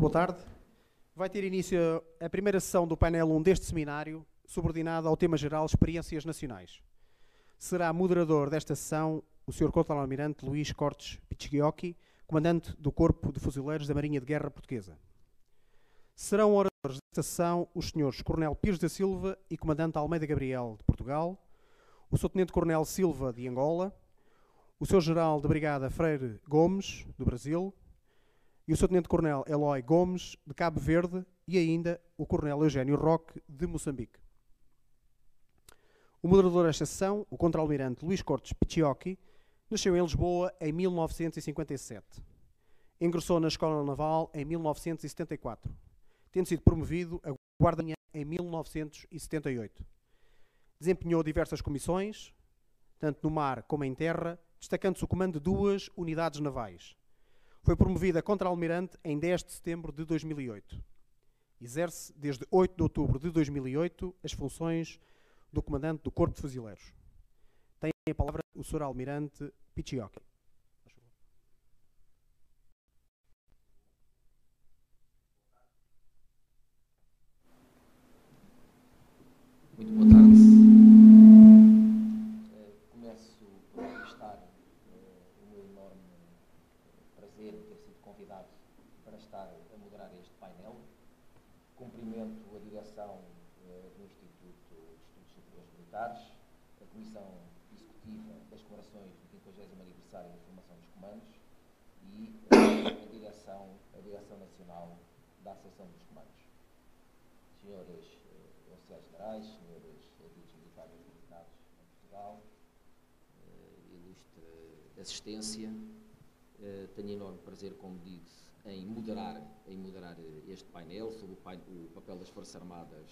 boa tarde. Vai ter início a primeira sessão do painel 1 deste seminário, subordinada ao tema geral Experiências Nacionais. Será moderador desta sessão o Sr. Contra-Almirante Luís Cortes Pichiocchi, comandante do Corpo de Fuzileiros da Marinha de Guerra Portuguesa. Serão oradores desta sessão os Srs. Coronel Pires da Silva e Comandante Almeida Gabriel, de Portugal, o Sr. Tenente-Coronel Silva, de Angola, o Sr. General de Brigada Freire Gomes, do Brasil, e o Sr. Tenente-Coronel Eloy Gomes, de Cabo Verde, e ainda o Coronel Eugénio Roque, de Moçambique. O moderador desta sessão, o Contra-Almirante Luís Cortes Pichiocchi, nasceu em Lisboa em 1957. Ingressou na Escola Naval em 1974, tendo sido promovido a guarda-marinha em 1978. Desempenhou diversas comissões, tanto no mar como em terra, destacando-se o comando de 2 unidades navais. Foi promovido a Contra-Almirante em 10 de setembro de 2008. Exerce, desde 8 de outubro de 2008, as funções do Comandante do Corpo de Fuzileiros. Tem a palavra o Sr. Almirante Pichiocchi. Muito boa tarde. Começo por manifestar o meu enorme prazer de ter sido convidado para estar a moderar este painel. Cumprimento a direção do Instituto de Estudos Superiores Militares, a Comissão Executiva das Comemorações do 50º aniversário da Formação dos Comandos e a Direção Nacional da Associação dos Comandos. Senhores oficiais generais, senhores adultos militares militares em Portugal, ilustre assistência, tenho enorme prazer, como disse, em moderar este painel sobre o papel das Forças Armadas,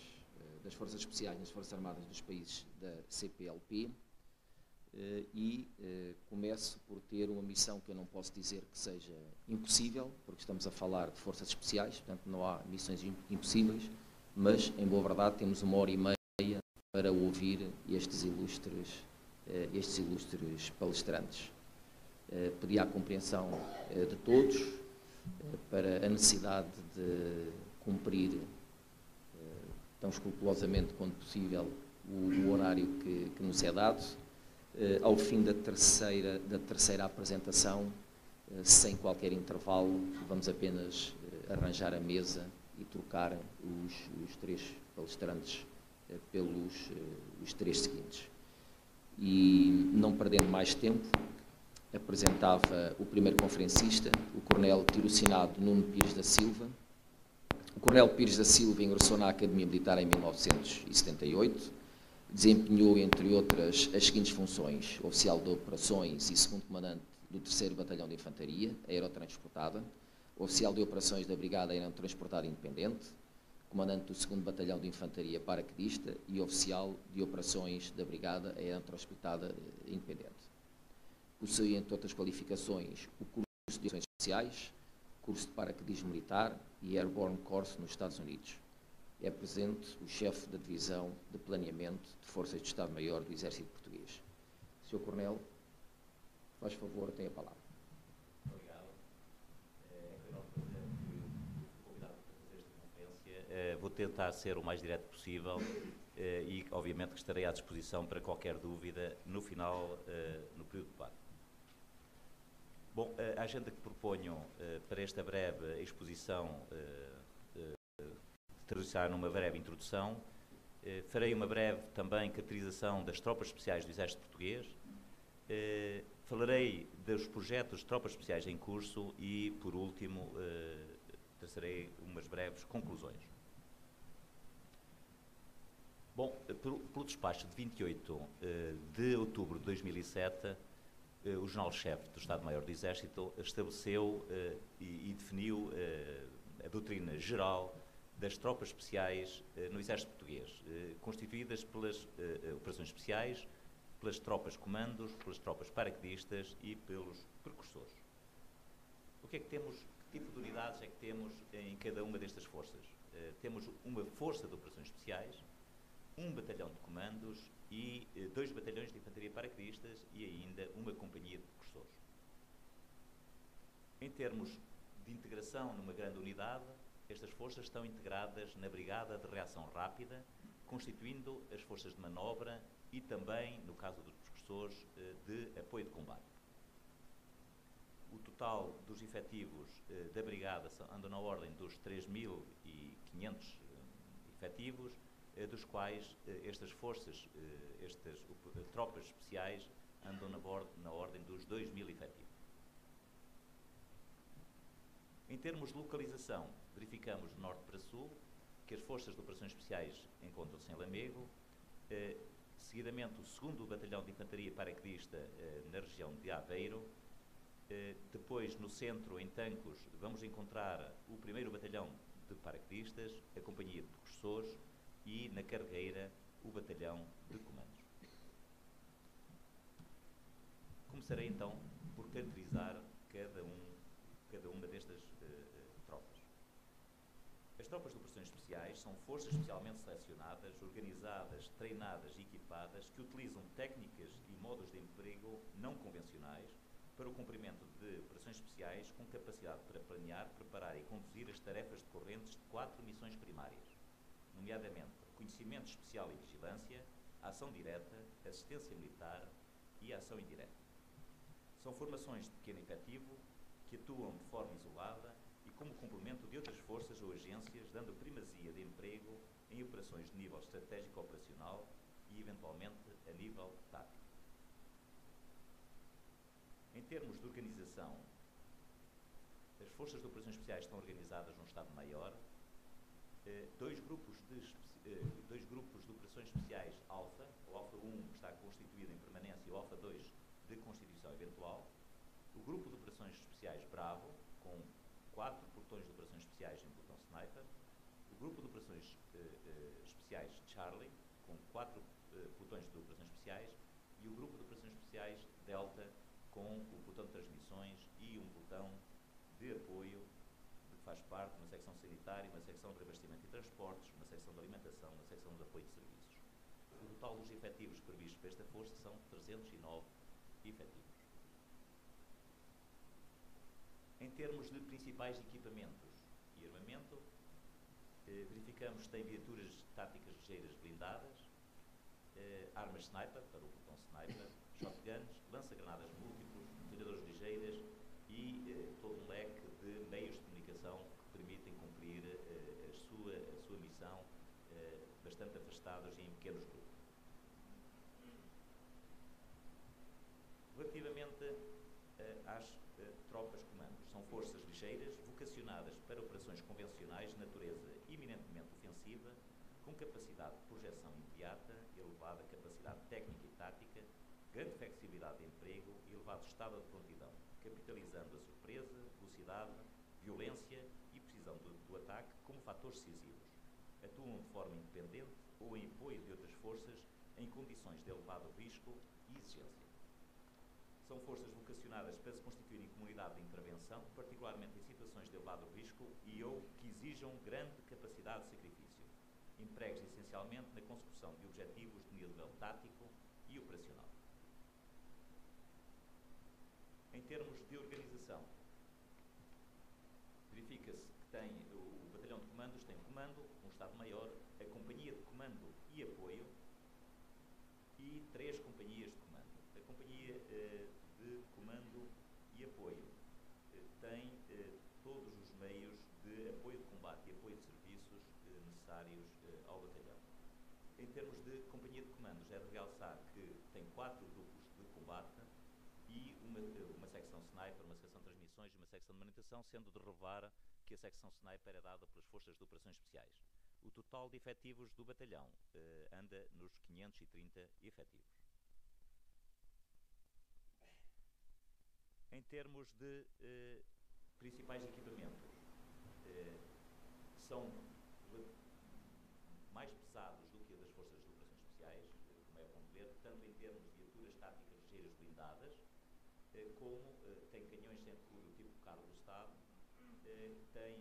das Forças Especiais nas Forças Armadas dos países da CPLP, e começo por ter uma missão que eu não posso dizer que seja impossível, porque estamos a falar de Forças Especiais, portanto não há missões impossíveis, mas, em boa verdade, temos 1h30 para ouvir estes ilustres palestrantes. Pedi à compreensão de todos para a necessidade de cumprir tão escrupulosamente quanto possível o horário que nos é dado. Ao fim da terceira apresentação, sem qualquer intervalo, vamos apenas arranjar a mesa e trocar os 3 palestrantes pelos os 3 seguintes. E, não perdendo mais tempo, apresentava o primeiro conferencista, o Coronel Tirocinado Nuno Pires da Silva. O Coronel Pires da Silva ingressou na Academia Militar em 1978, desempenhou, entre outras, as seguintes funções: Oficial de Operações e Segundo Comandante do 3º Batalhão de Infantaria Aerotransportada, Oficial de Operações da Brigada Aerotransportada Independente, Comandante do 2º Batalhão de Infantaria Paraquedista e Oficial de Operações da Brigada Aerotransportada Independente. Possui, entre outras qualificações, o curso de Operações Especiais, curso de Paraquedismo Militar e Airborne Course nos Estados Unidos. É presente o chefe da Divisão de Planeamento de Forças de Estado-Maior do Exército Português. Sr. Coronel, faz favor, tem a palavra. Vou tentar ser o mais direto possível e, obviamente, que estarei à disposição para qualquer dúvida no final, no período de debate. Bom, a agenda que proponho para esta breve exposição traduzirá numa breve introdução. Farei uma breve também caracterização das tropas especiais do Exército Português. Falarei dos projetos de tropas especiais em curso e, por último, traçarei umas breves conclusões. Bom, pelo despacho de 28 de outubro de 2007, o General-Chefe do Estado-Maior do Exército estabeleceu e definiu a doutrina geral das tropas especiais no Exército Português, constituídas pelas operações especiais, pelas tropas comandos, pelas tropas paraquedistas e pelos precursores. O que é que temos, que tipo de unidades é que temos em cada uma destas forças? Temos uma força de operações especiais, um batalhão de comandos e 2 batalhões de infantaria paraquedistas e ainda uma companhia de precursores. Em termos de integração numa grande unidade, estas forças estão integradas na Brigada de Reação Rápida, constituindo as forças de manobra e também, no caso dos precursores, de apoio de combate. O total dos efetivos da Brigada andam na ordem dos 3.500 efetivos, dos quais estas forças, estas tropas especiais, andam na ordem dos 2.000 efetivos. Em termos de localização, verificamos de norte para sul que as forças de operações especiais encontram-se em Lamego, seguidamente o 2º Batalhão de Infantaria Paraquedista na região de Aveiro, depois no centro, em Tancos, vamos encontrar o 1º Batalhão de Paraquedistas, a Companhia de Precursores e na Cargueira o Batalhão de Comandos. Começarei então por caracterizar cada uma destas tropas. As tropas de operações especiais são forças especialmente selecionadas, organizadas, treinadas e equipadas que utilizam técnicas e modos de emprego não convencionais para o cumprimento de operações especiais com capacidade para planear, preparar e conduzir as tarefas decorrentes de 4 missões primárias, nomeadamente reconhecimento especial e vigilância, ação direta, assistência militar e ação indireta. São formações de pequeno efetivo que atuam de forma isolada e como complemento de outras forças ou agências, dando primazia de emprego em operações de nível estratégico operacional e, eventualmente, a nível tático. Em termos de organização, as forças de operações especiais estão organizadas num Estado-Maior, dois grupos de operações especiais Alfa, o Alfa 1 está constituído em permanência e o Alfa 2 de constituição eventual, o grupo de operações especiais Bravo, com 4 pelotões de operações especiais em pelotão Sniper, o grupo de operações especiais Charlie, com 4 pelotões de operações especiais, e o grupo de operações especiais Delta, com o pelotão de transmissões e um pelotão de apoio, que faz parte de uma secção sanitária, uma secção de reabastecimento e transportes, uma secção de alimentação, uma secção de apoio de serviços. O total dos efetivos previstos para esta força são 309 efetivos. Em termos de principais equipamentos e armamento, verificamos que tem viaturas táticas ligeiras blindadas, armas sniper para o pelotão sniper, shotguns, lança-granadas múltiplos, metralhadoras ligeiras e todo um leque de meios de comunicação que permitem cumprir a sua missão bastante afastados e em pequenos grupos. Relativamente às tropas comandos, são forças ligeiras vocacionadas para operações convencionais de natureza eminentemente ofensiva, com capacidade de projeção imediata, elevada capacidade técnica e tática, grande flexibilidade de emprego e elevado estado de prontidão, capitalizando a surpresa, velocidade, violência e precisão do ataque como fatores decisivos. Atuam de forma independente ou em apoio de outras forças em condições de elevado risco e exigência. São forças vocacionadas para se constituírem comunidade de intervenção, particularmente em situações de elevado risco e ou que exijam grande capacidade de sacrifício, empregues essencialmente na consecução de objetivos de nível tático e operacional. Em termos de organização, verifica-se que o Batalhão de Comandos tem comando, um Estado-Maior, a Companhia de Comando e Apoio e 3 companhias de comando. A Companhia de Comando e Apoio tem todos os meios de apoio de combate e apoio de serviços necessários ao batalhão. Em termos de Companhia de Comandos, é de realçar que tem 4 grupos de combate e uma secção sniper, uma secção de transmissões e uma secção de manutenção, sendo de relevar que a secção sniper é dada pelas forças de operações especiais. O total de efetivos do batalhão anda nos 530 efetivos. Em termos de principais equipamentos, são mais pesados do que a das forças de operações especiais, como é bom ver, tanto em termos de viaturas táticas ligeiras blindadas, como tem canhões sempre do tipo carro do Estado, tem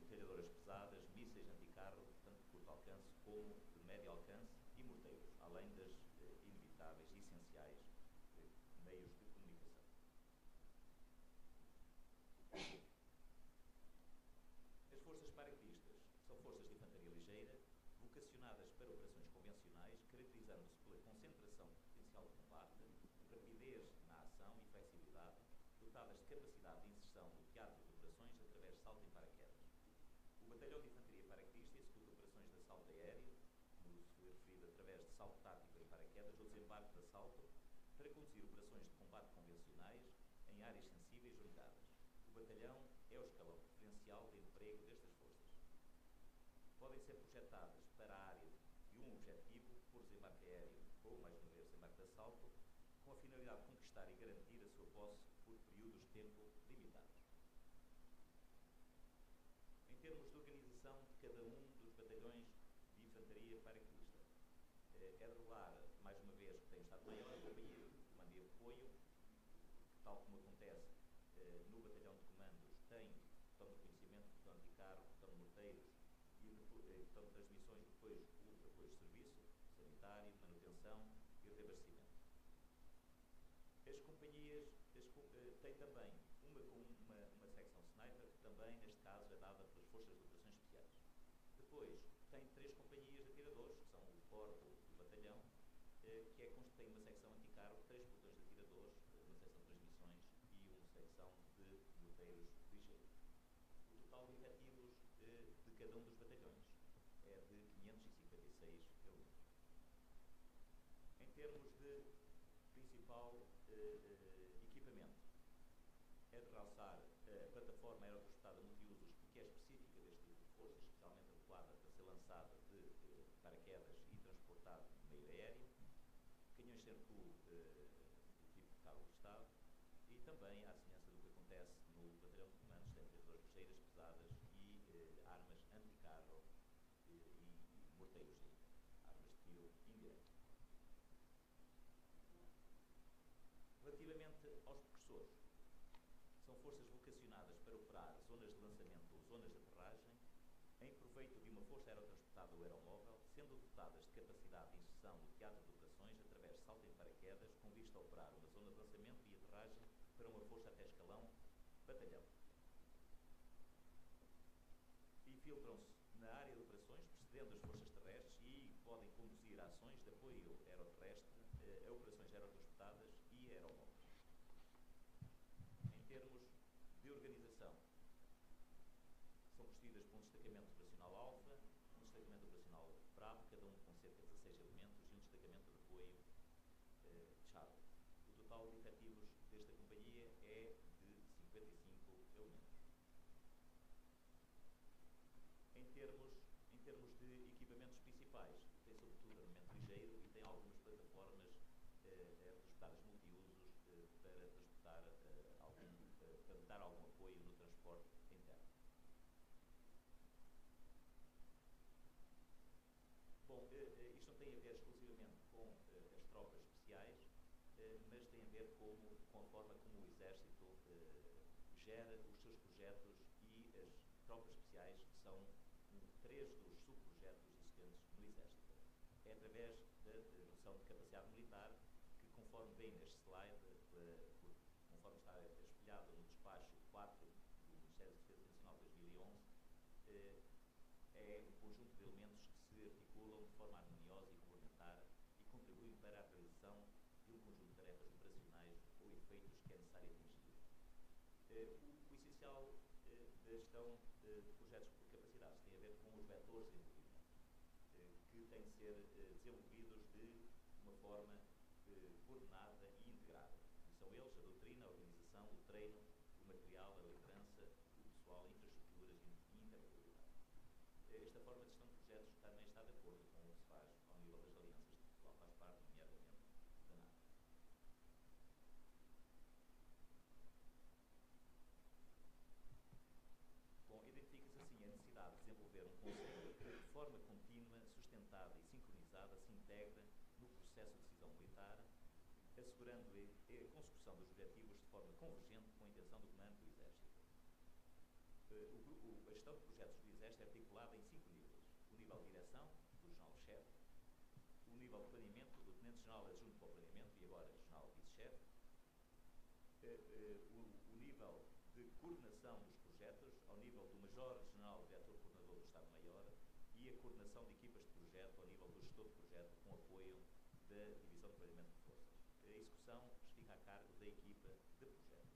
metralhadoras pesadas, mísseis anticarro, tanto de curto alcance como de médio alcance, e morteiros, além das inevitáveis e essenciais meios de comunicação. vocacionadas para operações convencionais, caracterizando-se pela concentração de potencial de combate, rapidez na ação e flexibilidade, dotadas de capacidade de inserção no teatro de operações através de salto em paraquedas. O Batalhão de Infantaria Paraquedista executa operações de assalto aéreo, como se foi referido, através de salto tático em paraquedas ou desembarque de assalto, para conduzir operações de combate convencionais em áreas sensíveis ou ligadas. O batalhão é o escalão preferencial de emprego destas forças. Podem ser projetadas para a área de um objetivo, por desembarque aéreo ou, mais uma vez, desembarque de assalto, com a finalidade de conquistar e garantir a sua posse por períodos de tempo limitados. Em termos de organização de cada um dos batalhões de infantaria paraquedista, é de revelar, mais uma vez, que tem o Estado-Maior, a companhia de comando e apoio, que, tal como acontece no batalhão de comandos, tem botão de reconhecimento, botão de carro, botão de morteiros e botão de transmissões, depois o apoio de serviço, sanitário, manutenção e reabastecimento. As companhias têm também uma secção sniper, que também, neste caso, é dada pelas Forças de Operações Especiais. Depois, tem 3 companhias de atiradores, que são o corpo do batalhão, que tem uma secção anticarro, 3 pelotões de atiradores, uma secção de transmissões e uma secção de morteiros ligeiros. O total de efetivos de cada um dos batalhões é de 556 elementos. Em termos de principal equipamento, é de realçar a plataforma aerotransportada multiusos, porque é específica deste tipo de força, especialmente adequada para ser lançada de paraquedas e transportada no meio aéreo, canhões Sercu do tipo de cabo de Estado, e também, à semelhança do que acontece no batalhão de comandos, tem metralhadoras ligeiras pesadas e armas anticarro e morteiros, armas de tiro indireto. Relativamente aos precursores, são forças vocacionadas para operar zonas de lançamento ou zonas de aterragem em proveito de uma força aerotransportada ou aeromóvel, sendo dotadas de capacidade de inserção no teatro de operações através de salto em paraquedas, com vista a operar uma zona de lançamento e aterragem para uma força até escalão batalhão. Infiltram-se na área de operações, precedendo as forças terrestres, e podem conduzir ações de apoio aeroterrestre a operações aerotransportadas e aeromóveis. Em termos de organização, são constituídas por um destacamento operacional Alfa, um destacamento operacional Bravo, cada um com cerca de 16 elementos, e um destacamento de apoio Charlie. O total de efetivos desta companhia é de 55 elementos. Em termos de equipamentos principais, tem sobretudo armamento ligeiro e tem algumas plataformas transportadas multiusos para transportar para dar algum apoio no transporte interno. Bom, isto não tem a ver exclusivamente com as tropas especiais, mas tem a ver com a forma como o Exército gera os seus projetos, e as tropas especiais são 3 dos subprojetos existentes no Exército. É através da noção de capacidade militar que, conforme bem neste slide, conforme está espelhado no despacho 4 do Ministério da Defesa Nacional de 2011, é um conjunto de elementos que se articulam de forma harmoniosa e complementar e contribuem para a realização de um conjunto de tarefas operacionais ou efeitos que é necessário atingir. O essencial da gestão de projetos por capacidades tem a ver com os vetores de desenvolvimento, que têm de ser desenvolvidos de uma forma coordenada e integrada. E são eles a doutrina, a organização, o treino, o material, a liderança, o pessoal, infraestruturas e interoperabilidade. Esta forma de gestão de projetos também está de acordo com o que se faz ao nível das alianças de Portugal, faz parte, nomeadamente, da NATO. Bom, identifica-se assim a necessidade de desenvolver um conceito que, de forma contínua, sustentada e sincronizada, se integra no processo de decisão militar, assegurando a consecução dos objetivos de forma convergente com a intenção do comando do Exército. A gestão de projetos do Exército é articulada em 5 níveis. O nível de direção, do General-Chefe, o nível de planeamento, do Tenente-General adjunto para o planeamento e agora General Vice-Chefe, o nível de coordenação dos projetos, ao nível do Major-General Diretor Coordenador do Estado-Maior, e e a coordenação de equipas de projeto ao nível do gestor de projeto com apoio da Divisão de Planeamento de Forças. A execução fica a cargo da equipa de projeto.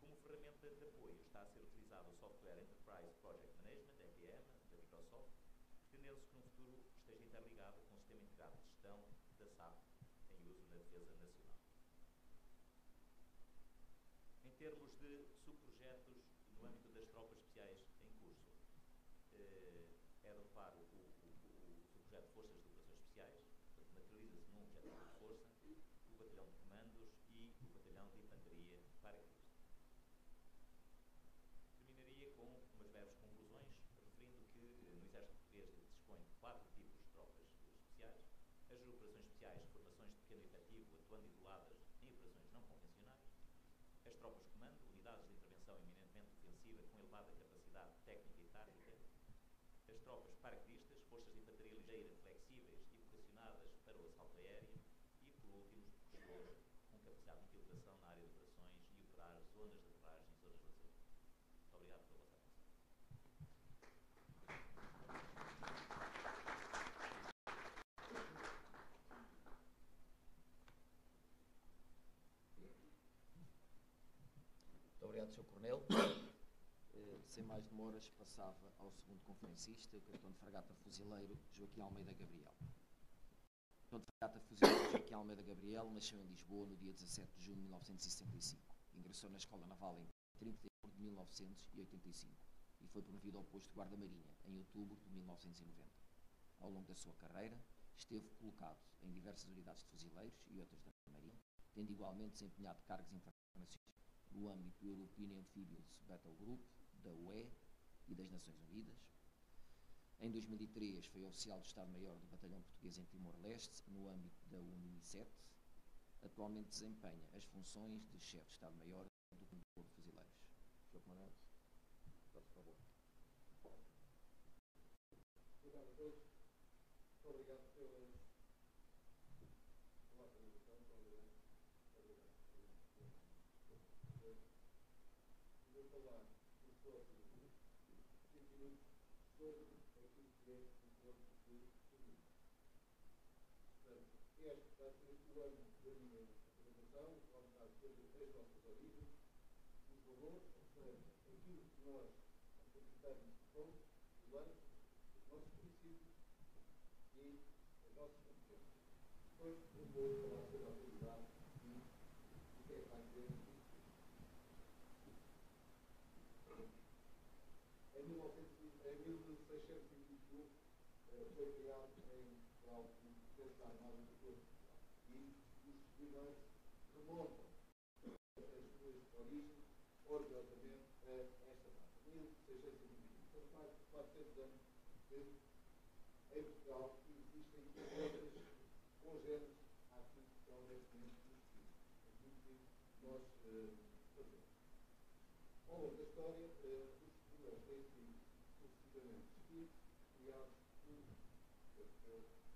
Como ferramenta de apoio está a ser utilizado o software Enterprise Project Management, EPM, da Microsoft, pretendendo-se que no futuro esteja interligado com o Sistema Integrado de Gestão da SAP em uso na Defesa Nacional. Em termos de subprojetos no âmbito das tropas especiais em curso, é de reparo o subprojeto de Forças de Operações Especiais, portanto, materializa-se num objetivo de força, o Batalhão de Comandos e o Batalhão de Infantaria Paraquedista. Terminaria com umas breves conclusões, referindo que no Exército Português dispõe de 4 tipos de tropas especiais: as operações especiais, formações de pequeno efetivo, atuando isoladas em operações não convencionais; as tropas de comando, unidades de intervenção eminentemente defensiva com elevada capacidade técnica e tática; as tropas paraquedistas, forças de infantaria ligeira, flexíveis e vocacionadas para o assalto aéreo; e, por último, os percussores, com capacidade de infiltração na área de operações e operar zonas de aterragem e zonas de lazer. Muito obrigado pela vossa atenção. Muito obrigado, Sr. Coronel. Sem mais demoras, passava ao segundo conferencista, o capitão de fragata fuzileiro Joaquim Almeida Gabriel. O capitão de fragata fuzileiro Joaquim Almeida Gabriel nasceu em Lisboa no dia 17 de junho de 1965. Ingressou na Escola Naval em 30 de outubro de 1985 e foi promovido ao posto de guarda-marinha em outubro de 1990. Ao longo da sua carreira, esteve colocado em diversas unidades de fuzileiros e outras da Marinha, tendo igualmente desempenhado cargos internacionais no âmbito do European Amphibious Battle Group, da UE e das Nações Unidas. Em 2003 foi oficial do Estado-Maior do Batalhão Português em Timor-Leste, no âmbito da UNICET. Atualmente desempenha as funções de chefe de Estado-Maior do Corpo de Fuzileiros. Sr. Comandante, por favor. Obrigado a todos. Muito obrigado pela apresentação. Vou falar nos próximos 5 minutos sobre aquilo que é o corpo de fuzileiros. Portanto, este vai ser o âmbito da minha apresentação, vou falar sobre as nossas origens, os valores, ou seja, aquilo que nós acreditamos que somos, os anos, os nossos princípios e as nossas competências. Depois eu vou falar sobre a autoridade e o que é que vai dizer isso. Em 1621 foi criado em Portugal o Defesa Armada do Corpo de Portugal e os fuzileiros remontam as suas origens orgulhosamente a esta data, 1621. São mais de 400 anos que em Portugal existem outras congêneres àquilo que são neste momento os fuzileiros, aquilo que nós fazemos. Ao longo da história, os fuzileiros têm sido sucessivamente escritos, criados por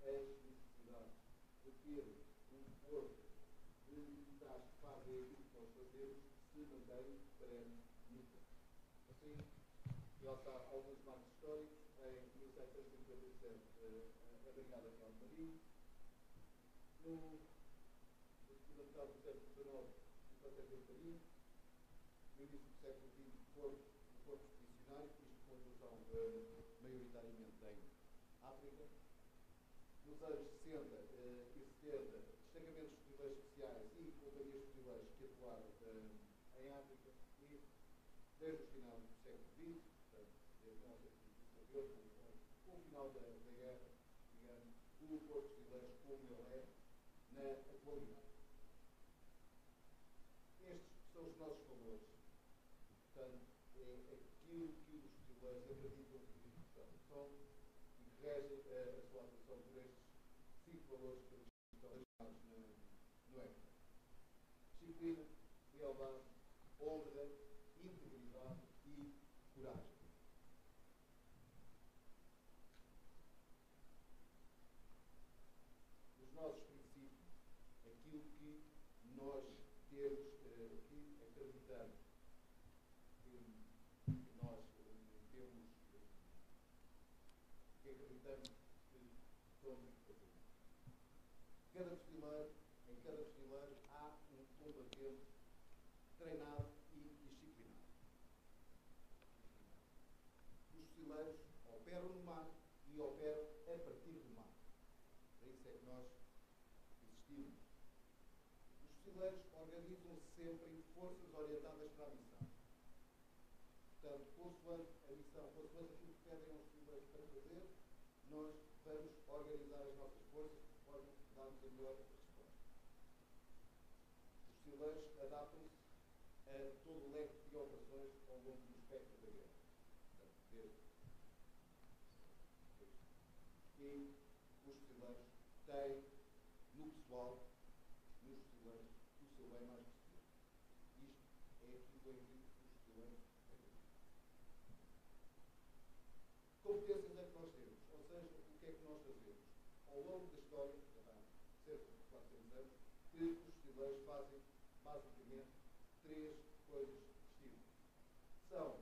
as necessidades de ter um corpo de militares que fazem aquilo que nós fazemos, se mantém perene no tempo. Assim, realçar alguns marcos históricos. Em 1757, a Brigada Real de Marinho. Na segunda metade do século XIX, o Quartel de Marinho. No início do século XX, o corpo expedicionário, isto com atuação maioritariamente em África. Nos anos 60 e 70, destacamentos de fuzileiros especiais e companhias de fuzileiros que atuaram em África. E desde o final do século XX, portanto, desde 1968, com o final da guerra, digamos, o corpo de fuzileiros como ele é na atualidade. Estes são os nossos valores. Portanto, é aquilo que os fuzileiros acreditam que são e que regem a sua atuação por estes 5 valores que estão listados no ecrã. Disciplina, lealdade, honra, integridade e coragem. Os nossos princípios, aquilo que nós temos que acreditar, que nós temos que acreditar acreditamos que somos assim. Em cada fuzileiro há um combatente treinado e disciplinado. Os fuzileiros operam no mar e operam a partir do mar. Para isso é que nós existimos. Os fuzileiros organizam-se sempre em forças orientadas para a missão. Portanto, consoante a missão, consoante aquilo que pedem aos fuzileiros para fazer, nós vamos organizar as nossas forças de forma a darmos a melhor resposta. Os fuzileiros adaptam-se a todo o leque de operações ao longo do espectro da guerra. Portanto, e os fuzileiros têm no pessoal, nos fuzileiros, o seu bem mais precioso. Isto é aquilo em que os fuzileiros acreditam. Competências é que nós temos, ou seja, o que é que nós fazemos? Ao longo da história, já há cerca de 400 anos, que os fuzileiros fazem basicamente três coisas distintas. São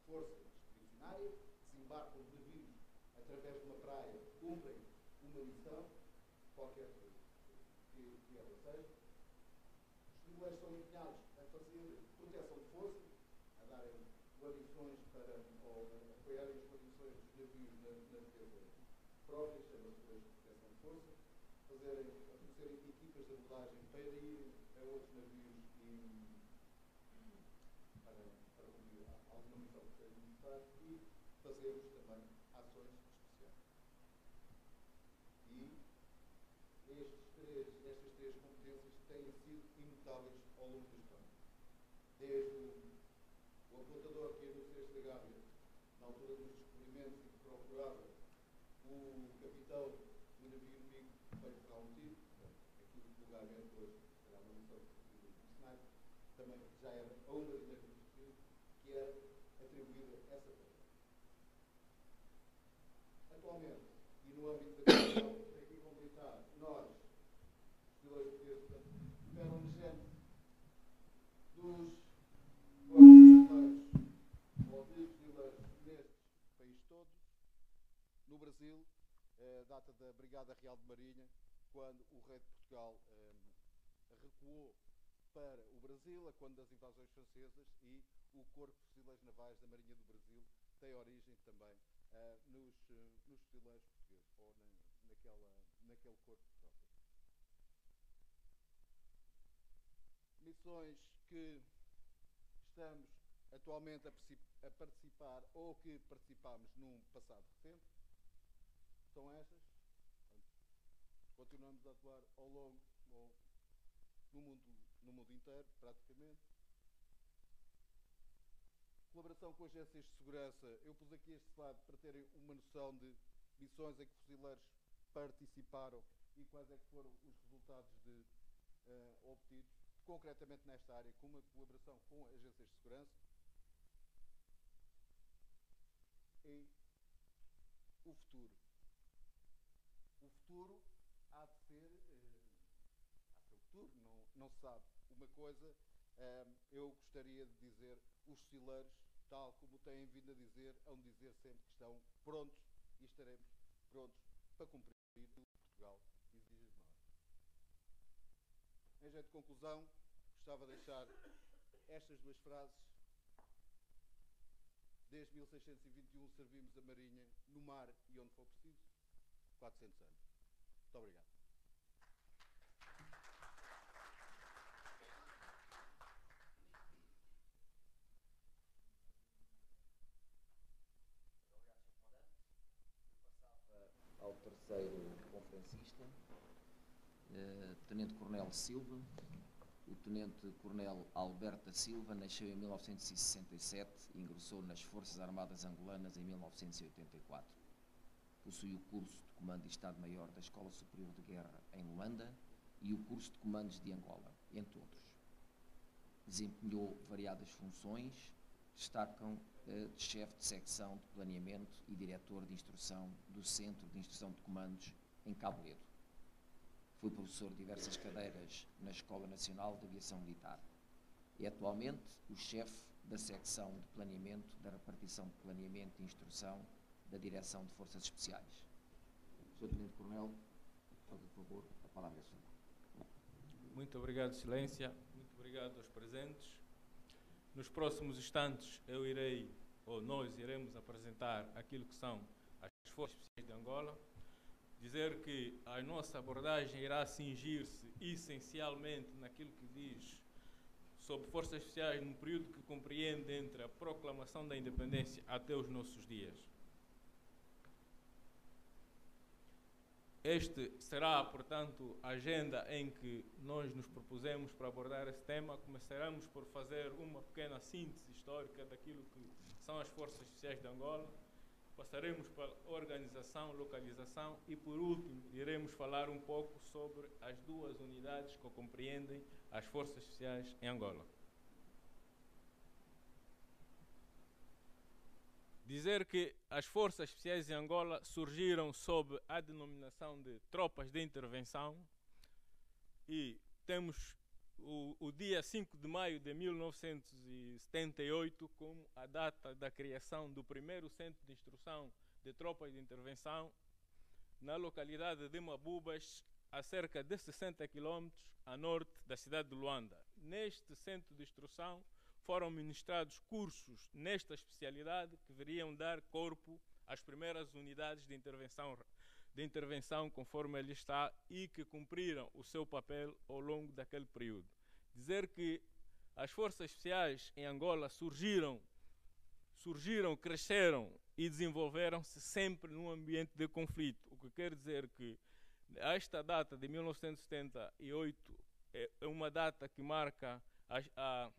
força expedicionária, desembarcam de navios através de uma praia, cumprem uma missão, qualquer que ela seja. Os fuzileiros são empenhados a fazer proteção de força, a darem guarnições ou a apoiarem as guarnições dos navios na defesa própria, chama-se depois proteção de força, a fornecerem equipas de abordagem para irem a outros navios para cumprir alguma missão que seja necessária e fazermos também ações especiais. E estas três competências têm sido imutáveis ao longo da história. Desde o apontador que ia no Cesto da Gávea, na altura dos descobrimentos, e que procurava o capitão do navio inimigo para pegar um tiro, aquilo que vulgarmente hoje será uma missão de sniper, também já era a uma das tarefas que era atribuída essa tarefa. Atualmente, e no âmbito da questão da equipa militar, nós, os pilotos portugueses, pela gente dos fuzileiros ou de fuzileiros nestes países todos, no Brasil, data da Brigada Real de Marinha, quando o rei de Portugal recuou para o Brasil, a quando das invasões francesas, e o Corpo de Fuzileiros Navais da Marinha do Brasil tem origem também nos fuzileiros portugueses, ou naquele corpo próprio. Missões que estamos atualmente a participar ou que participámos num passado recente são estas. Continuamos a atuar no mundo inteiro, praticamente. Colaboração com agências de segurança. Eu pus aqui este slide para terem uma noção de missões em que fuzileiros participaram e quais é que foram os resultados obtidos, concretamente nesta área, com uma colaboração com agências de segurança. E o futuro. O futuro há de ser o futuro, não se sabe. Uma coisa, eu gostaria de dizer, os fuzileiros, tal como têm vindo a dizer, hão de dizer sempre que estão prontos e estaremos prontos para cumprir o que Portugal exige de nós. Em jeito de conclusão, gostava de deixar estas duas frases. Desde 1621 servimos a Marinha no mar e onde for preciso, 400 anos. Muito obrigado. Ao terceiro conferencista, Tenente-Coronel Silva. O Tenente-Coronel Alberto da Silva nasceu em 1967 e ingressou nas Forças Armadas Angolanas em 1984. Possui o curso de Comando e Estado-Maior da Escola Superior de Guerra em Luanda e o curso de Comandos de Angola, entre outros. Desempenhou variadas funções, destacam de chefe de secção de planeamento e diretor de instrução do Centro de Instrução de Comandos em Cabo Ledo. Foi professor de diversas cadeiras na Escola Nacional de Aviação Militar. É atualmente o chefe da secção de planeamento da repartição de planeamento e instrução da Direção de Forças Especiais. Sr. Tenente Coronel, por favor, a palavra é sua. Muito obrigado, Excelência. Muito obrigado aos presentes. Nos próximos instantes nós iremos apresentar aquilo que são as Forças Especiais de Angola. Dizer que a nossa abordagem irá cingir-se essencialmente naquilo que diz sobre Forças Especiais num período que compreende entre a proclamação da independência até os nossos dias. Este será, portanto, a agenda em que nós nos propusemos para abordar esse tema. Começaremos por fazer uma pequena síntese histórica daquilo que são as Forças Especiais de Angola. Passaremos para organização, localização e, por último, iremos falar um pouco sobre as duas unidades que compreendem as Forças Especiais em Angola. Dizer que as Forças Especiais em Angola surgiram sob a denominação de Tropas de Intervenção e temos o dia 5 de maio de 1978 como a data da criação do primeiro centro de instrução de tropas de intervenção na localidade de Mabubas, a cerca de 60 km a norte da cidade de Luanda. Neste centro de instrução foram ministrados cursos nesta especialidade que viriam dar corpo às primeiras unidades de intervenção conforme ele está e que cumpriram o seu papel ao longo daquele período. Dizer que as Forças Especiais em Angola surgiram, cresceram e desenvolveram-se sempre num ambiente de conflito, o que quer dizer que esta data de 1978 é uma data que marca a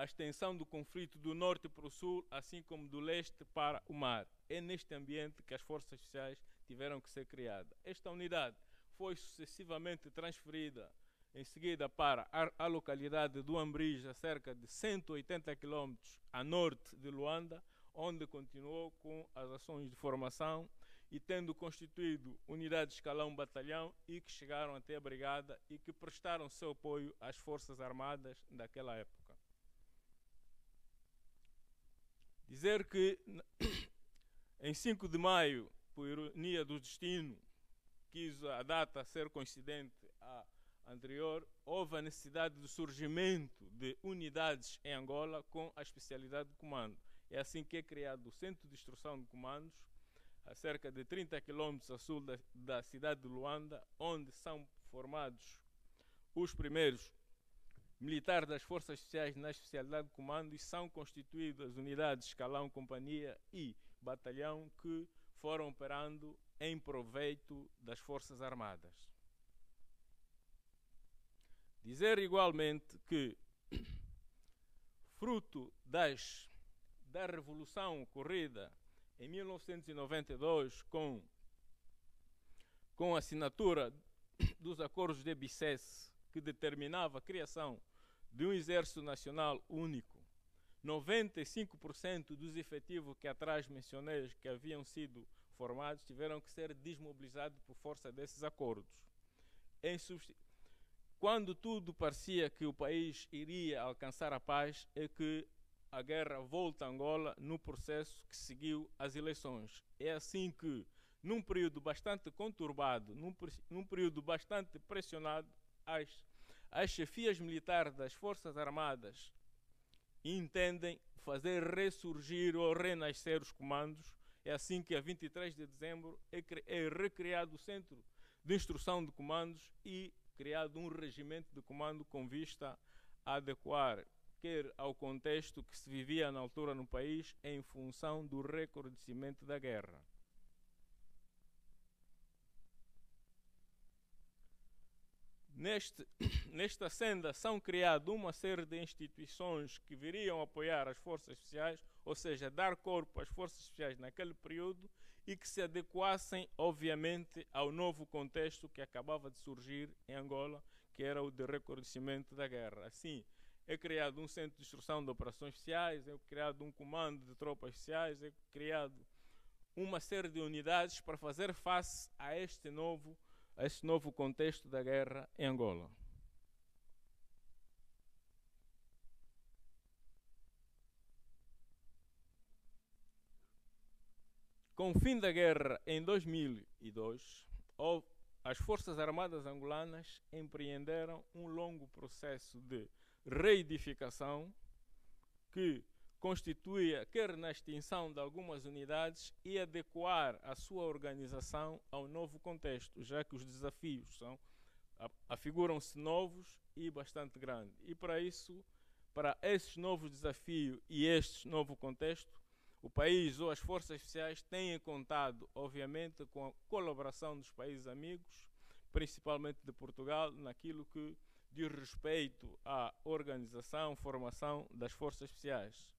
extensão do conflito do norte para o sul, assim como do leste para o mar. É neste ambiente que as Forças Especiais tiveram que ser criadas. Esta unidade foi sucessivamente transferida em seguida para a localidade do Ambrige, a cerca de 180 km a norte de Luanda, onde continuou com as ações de formação e tendo constituído unidade de escalão batalhão e que chegaram até a brigada e que prestaram seu apoio às Forças Armadas daquela época. Dizer que em 5 de maio, por ironia do destino, quis a data ser coincidente à anterior, houve a necessidade do surgimento de unidades em Angola com a especialidade de comando. É assim que é criado o Centro de Instrução de Comandos, a cerca de 30 km a sul da cidade de Luanda, onde são formados os primeiros militares das Forças Especiais na especialidade de comando e são constituídas unidades de escalão, companhia e batalhão que foram operando em proveito das Forças Armadas. Dizer igualmente que, fruto da revolução ocorrida em 1992 com a assinatura dos acordos de Bicesse, que determinava a criação de um exército nacional único, 95% dos efetivos que atrás mencionei que haviam sido formados tiveram que ser desmobilizados por força desses acordos. Quando tudo parecia que o país iria alcançar a paz, é que a guerra volta a Angola no processo que seguiu as eleições. É assim que, num período bastante conturbado, num período bastante pressionado, as chefias militares das Forças Armadas entendem fazer ressurgir ou renascer os comandos. É assim que, a 23 de dezembro, é recriado o Centro de Instrução de Comandos e criado um regimento de comando com vista a adequar quer ao contexto que se vivia na altura no país em função do recrudescimento da guerra. Nesta senda são criadas uma série de instituições que viriam apoiar as Forças Especiais, ou seja, dar corpo às Forças Especiais naquele período e que se adequassem, obviamente, ao novo contexto que acabava de surgir em Angola, que era o de recrudescimento da guerra. Assim, é criado um centro de instrução de operações especiais, é criado um comando de tropas especiais, é criado uma série de unidades para fazer face a este novo contexto da guerra em Angola. Com o fim da guerra em 2002, as Forças Armadas angolanas empreenderam um longo processo de reedificação que constituía, quer na extinção de algumas unidades e adequar a sua organização ao novo contexto, já que os desafios afiguram-se novos e bastante grandes. E para isso, para esses novos desafios e este novo contexto, o país ou as forças especiais têm contado, obviamente, com a colaboração dos países amigos, principalmente de Portugal, naquilo que diz respeito à organização, formação das forças especiais.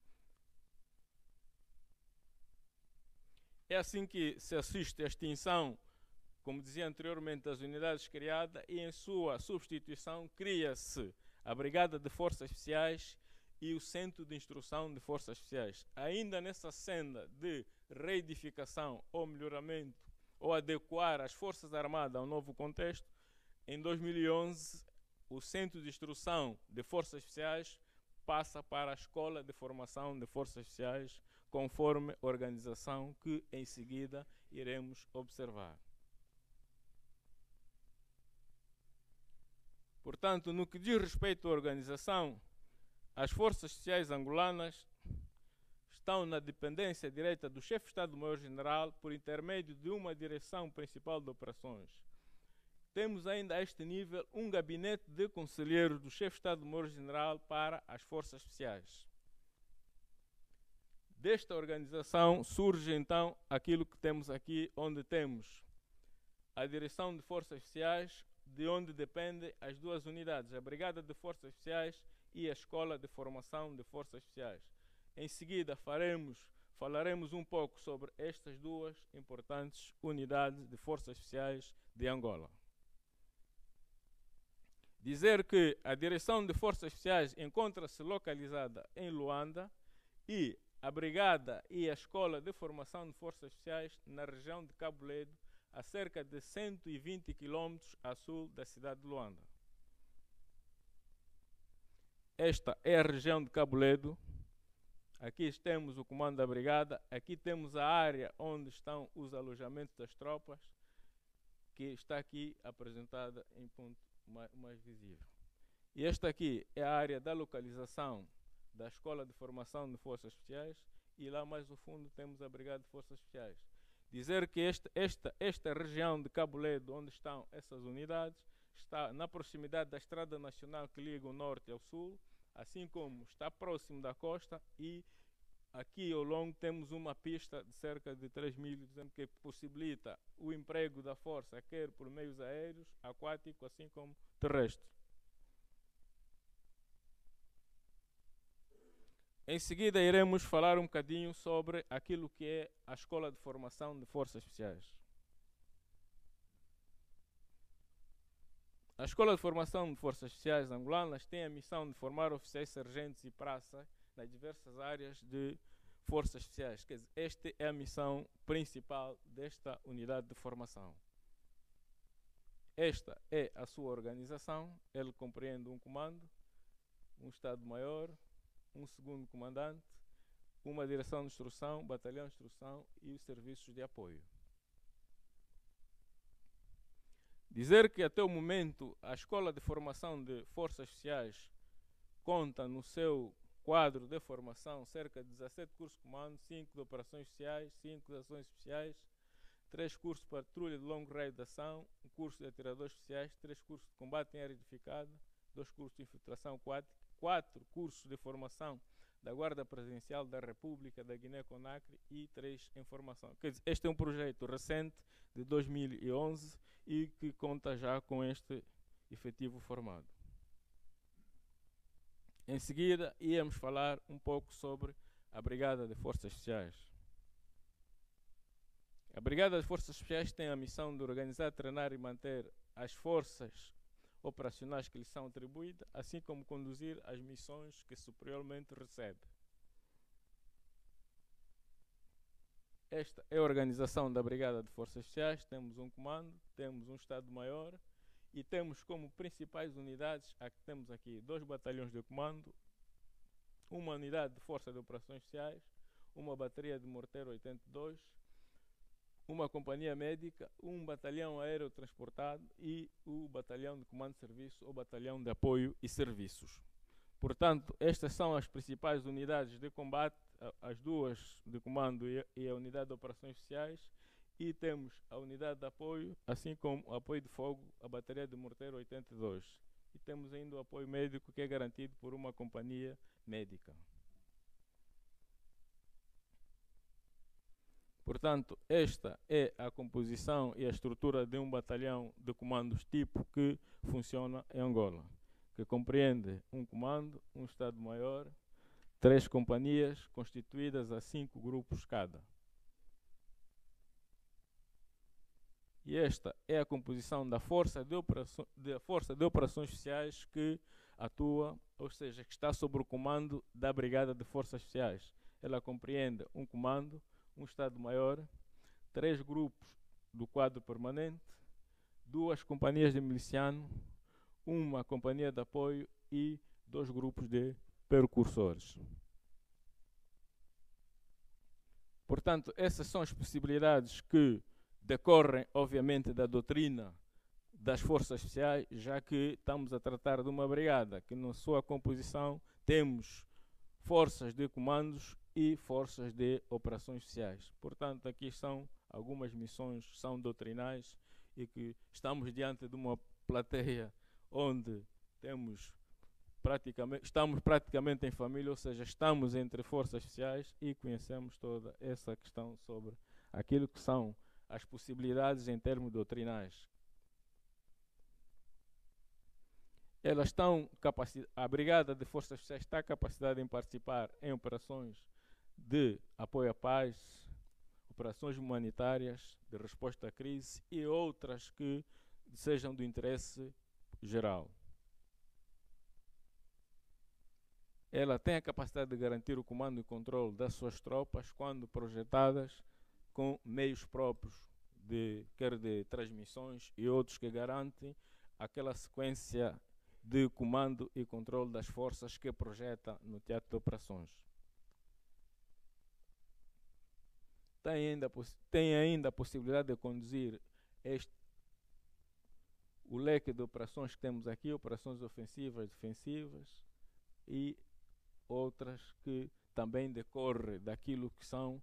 É assim que se assiste à extinção, como dizia anteriormente, das unidades criadas, e em sua substituição cria-se a Brigada de Forças Especiais e o Centro de Instrução de Forças Especiais. Ainda nessa senda de reedificação ou melhoramento ou adequar as Forças Armadas ao novo contexto, em 2011 o Centro de Instrução de Forças Especiais passa para a Escola de Formação de Forças Especiais, conforme organização que em seguida iremos observar. Portanto, no que diz respeito à organização, as Forças Especiais angolanas estão na dependência direta do chefe de Estado-Maior-General por intermédio de uma direção principal de operações. Temos ainda a este nível um gabinete de conselheiros do chefe de Estado-Maior-General para as Forças Especiais. Desta organização surge então aquilo que temos aqui, onde temos a Direção de Forças Especiais, de onde dependem as duas unidades, a Brigada de Forças Especiais e a Escola de Formação de Forças Especiais. Em seguida falaremos um pouco sobre estas duas importantes unidades de Forças Especiais de Angola. Dizer que a Direção de Forças Especiais encontra-se localizada em Luanda e a Brigada e a Escola de Formação de Forças Especiais na região de Cabo Ledo, a cerca de 120 km a sul da cidade de Luanda. Esta é a região de Cabo Ledo. Aqui temos o comando da brigada, aqui temos a área onde estão os alojamentos das tropas, que está aqui apresentada em ponto mais visível. E esta aqui é a área da localização da Escola de Formação de Forças Especiais, e lá mais no fundo temos a Brigada de Forças Especiais. Dizer que esta região de Cabo Ledo, onde estão essas unidades, está na proximidade da Estrada Nacional que liga o norte ao sul, assim como está próximo da costa, e aqui ao longo temos uma pista de cerca de 3.200 que possibilita o emprego da força, quer por meios aéreos, aquáticos, assim como terrestres. Em seguida iremos falar um bocadinho sobre aquilo que é a Escola de Formação de Forças Especiais. A Escola de Formação de Forças Especiais angolanas tem a missão de formar oficiais, sargentos e praças nas diversas áreas de Forças Especiais. Quer dizer, esta é a missão principal desta unidade de formação. Esta é a sua organização. Ele compreende um comando, um Estado-Maior, um segundo comandante, uma direção de instrução, batalhão de instrução e os serviços de apoio. Dizer que até o momento a Escola de Formação de Forças Especiais conta no seu quadro de formação cerca de 17 cursos de comando, 5 de operações especiais, 5 de ações especiais, 3 cursos de patrulha de longo raio de ação, um curso de atiradores especiais, 3 cursos de combate em área edificada, 2 cursos de infiltração aquática, 4 cursos de formação da Guarda Presidencial da República da Guiné-Conakry e 3 em formação. Quer dizer, este é um projeto recente de 2011 e que conta já com este efetivo formado. Em seguida, íamos falar um pouco sobre a Brigada de Forças Especiais. A Brigada de Forças Especiais tem a missão de organizar, treinar e manter as forças operacionais que lhe são atribuídas, assim como conduzir as missões que superiormente recebe. Esta é a organização da Brigada de Forças Especiais. Temos um comando, temos um Estado-Maior e temos como principais unidades, temos aqui 2 batalhões de comando, uma unidade de Força de Operações Especiais, uma bateria de morteiro 82, uma companhia médica, um batalhão aéreo transportado e o batalhão de comando de serviço ou batalhão de apoio e serviços. Portanto, estas são as principais unidades de combate, as duas de comando e a unidade de operações especiais, e temos a unidade de apoio, assim como o apoio de fogo, a bateria de morteiro 82. E temos ainda o apoio médico, que é garantido por uma companhia médica. Portanto, esta é a composição e a estrutura de um batalhão de comandos tipo que funciona em Angola, que compreende um comando, um Estado-Maior, 3 companhias constituídas a 5 grupos cada. E esta é a composição da Força de Operações Especiais que atua, ou seja, que está sob o comando da Brigada de Forças Especiais. Ela compreende um comando, um Estado-Maior, 3 grupos do quadro permanente, 2 companhias de miliciano, uma companhia de apoio e 2 grupos de percursores. Portanto, essas são as possibilidades que decorrem, obviamente, da doutrina das forças especiais, já que estamos a tratar de uma brigada, que na sua composição temos forças de comandos e forças de operações especiais. Portanto, aqui são algumas missões, são doutrinais, e que estamos diante de uma plateia onde estamos praticamente em família, ou seja, estamos entre forças especiais e conhecemos toda essa questão sobre aquilo que são as possibilidades em termos doutrinais. A Brigada de Forças Especiais está capacitada em participar em operações de apoio à paz, operações humanitárias, de resposta à crise e outras que sejam do interesse geral. Ela tem a capacidade de garantir o comando e controle das suas tropas quando projetadas com meios próprios, quer de transmissões e outros que garantem aquela sequência de comando e controle das forças que projeta no teatro de operações. Tem ainda a possibilidade de conduzir o leque de operações que temos aqui, operações ofensivas, defensivas e outras que também decorrem daquilo que são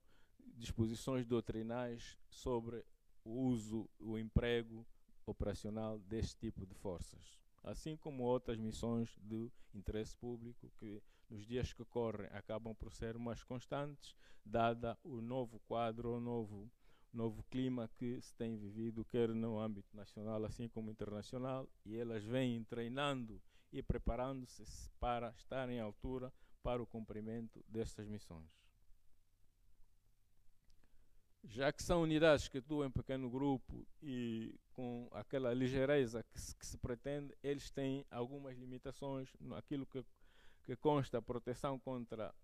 disposições doutrinais sobre o uso, o emprego operacional deste tipo de forças, assim como outras missões de interesse público que nos dias que correm acabam por ser mais constantes, dada o novo quadro, o novo clima que se tem vivido, quer no âmbito nacional assim como internacional, e elas vêm treinando e preparando-se para estarem à altura para o cumprimento destas missões. Já que são unidades que atuam em pequeno grupo e com aquela ligeireza que se pretende, eles têm algumas limitações naquilo que consta a proteção contra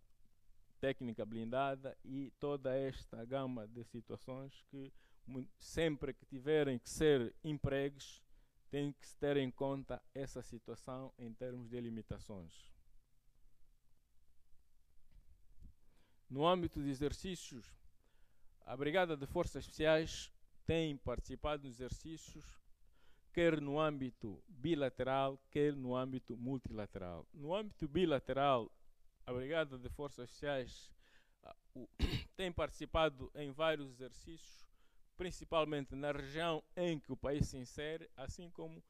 técnica blindada e toda esta gama de situações que sempre que tiverem que ser empregues, tem que se ter em conta essa situação em termos de limitações. No âmbito de exercícios, a Brigada de Forças Especiais tem participado nos exercícios, quer no âmbito bilateral, quer no âmbito multilateral. No âmbito bilateral, a Brigada de Forças Especiais tem participado em vários exercícios, principalmente na região em que o país se insere, assim como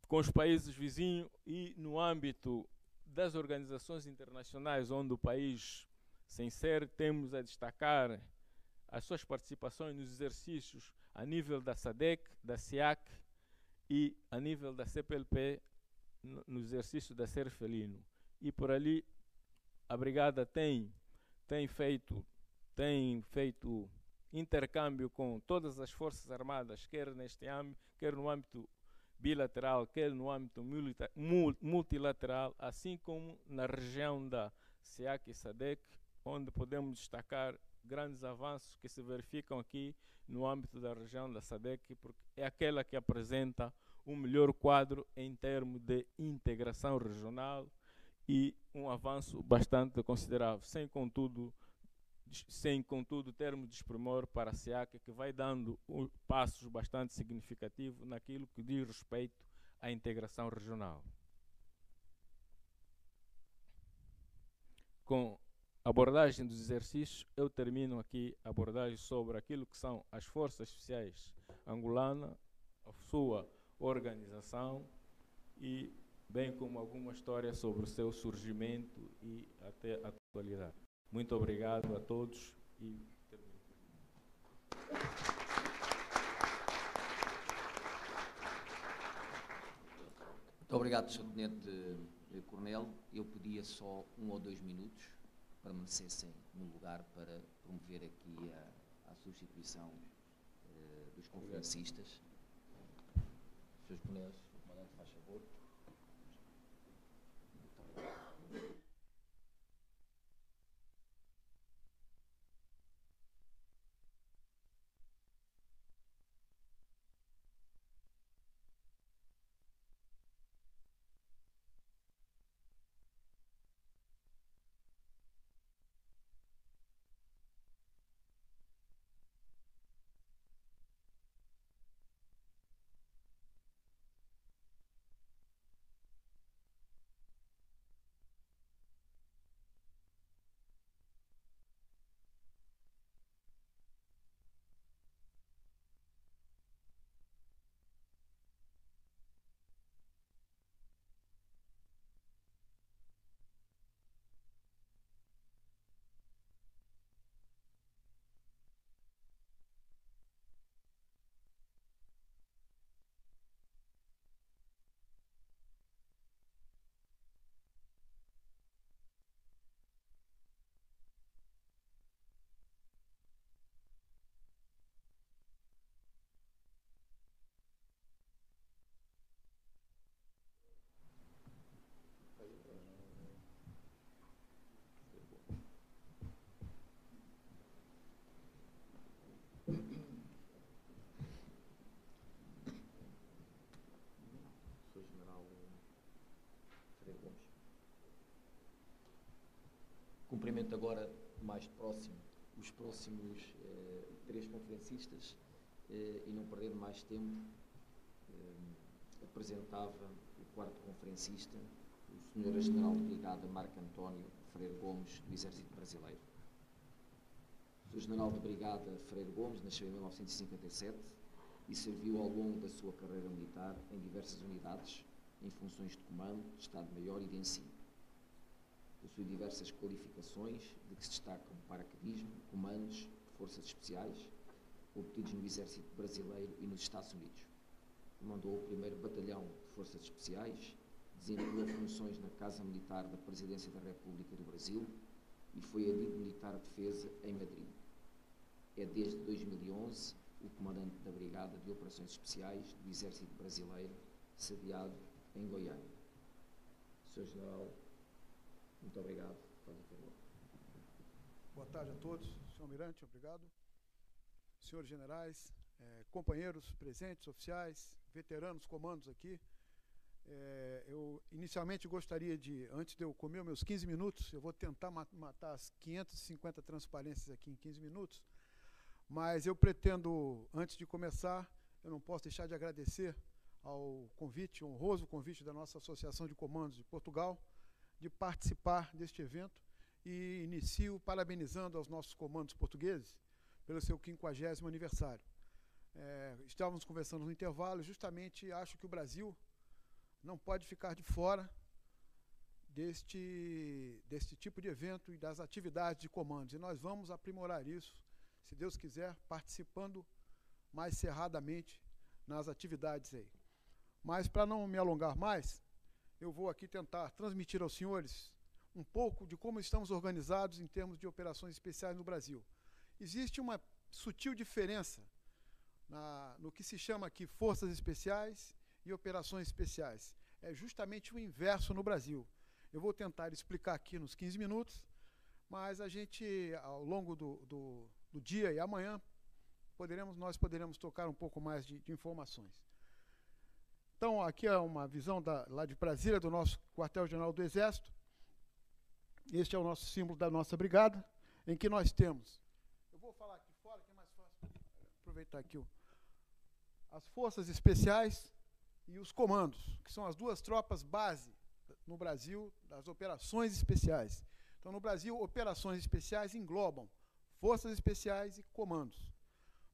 com os países vizinhos e no âmbito das organizações internacionais onde o país se insere. Temos a destacar as suas participações nos exercícios a nível da SADC, da SIAC e a nível da CPLP, no exercício da Serfelino. E por ali a Brigada tem feito intercâmbio com todas as Forças Armadas, quer neste âmbito, quer no âmbito bilateral, quer no âmbito multilateral, assim como na região da SIAC e SADC, onde podemos destacar grandes avanços que se verificam aqui no âmbito da região da SADC, porque é aquela que apresenta um melhor quadro em termos de integração regional e um avanço bastante considerável, sem contudo sem, contudo, termos desprimor para a SEACA, que vai dando passos bastante significativos naquilo que diz respeito à integração regional. Com a abordagem dos exercícios, eu termino aqui a abordagem sobre aquilo que são as Forças Especiais Angolanas, a sua organização e bem como alguma história sobre o seu surgimento e até a atualidade. Muito obrigado a todos e termino. Muito obrigado, Sr. Tenente Coronel. Eu pedia só 1 ou 2 minutos para permanecessem no lugar para promover aqui a substituição dos conferencistas. Srs. Coronéis, o comandante, faz favor. Cumprimento agora mais próximo os próximos 3 conferencistas e não perdendo mais tempo, apresentava o 4º conferencista, o Sr. General de Brigada Marco António Freire Gomes, do Exército Brasileiro. O Sr. General de Brigada Freire Gomes nasceu em 1957 e serviu ao longo da sua carreira militar em diversas unidades, em funções de comando, de Estado-Maior e de ensino. Possui diversas qualificações, de que se destacam paraquedismo, comandos de forças especiais, obtidos no Exército Brasileiro e nos Estados Unidos. Comandou o 1º Batalhão de Forças Especiais, desempenhou funções na Casa Militar da Presidência da República do Brasil e foi adido militar de defesa em Madrid. É desde 2011 o comandante da Brigada de Operações Especiais do Exército Brasileiro, sediado em Goiânia. Sr. General, muito obrigado. Faz favor. Boa tarde a todos. Senhor Almirante, obrigado. Senhores generais, companheiros presentes, oficiais, veteranos, comandos aqui. Eu inicialmente gostaria de, antes de eu comer meus 15 minutos, eu vou tentar matar as 550 transparências aqui em 15 minutos, mas eu pretendo, antes de começar, eu não posso deixar de agradecer ao convite, honroso convite da nossa Associação de Comandos de Portugal, de participar deste evento, e inicio parabenizando aos nossos comandos portugueses pelo seu 50º aniversário. Estávamos conversando no intervalo, justamente acho que o Brasil não pode ficar de fora deste tipo de evento e das atividades de comandos, e nós vamos aprimorar isso, se Deus quiser, participando mais cerradamente nas atividades aí. Mas, para não me alongar mais, eu vou aqui tentar transmitir aos senhores um pouco de como estamos organizados em termos de operações especiais no Brasil. Existe uma sutil diferença no que se chama aqui forças especiais e operações especiais. É justamente o inverso no Brasil. Eu vou tentar explicar aqui nos 15 minutos, mas a gente, ao longo do dia e amanhã, nós poderemos tocar um pouco mais de informações. Então, aqui é uma visão lá de Brasília, do nosso quartel-general do Exército. Este é o nosso símbolo da nossa brigada. em que nós temos, eu vou falar aqui fora, que é mais fácil, aproveitar aqui, as forças especiais e os comandos, que são as duas tropas base no Brasil das operações especiais. Então, no Brasil, operações especiais englobam forças especiais e comandos.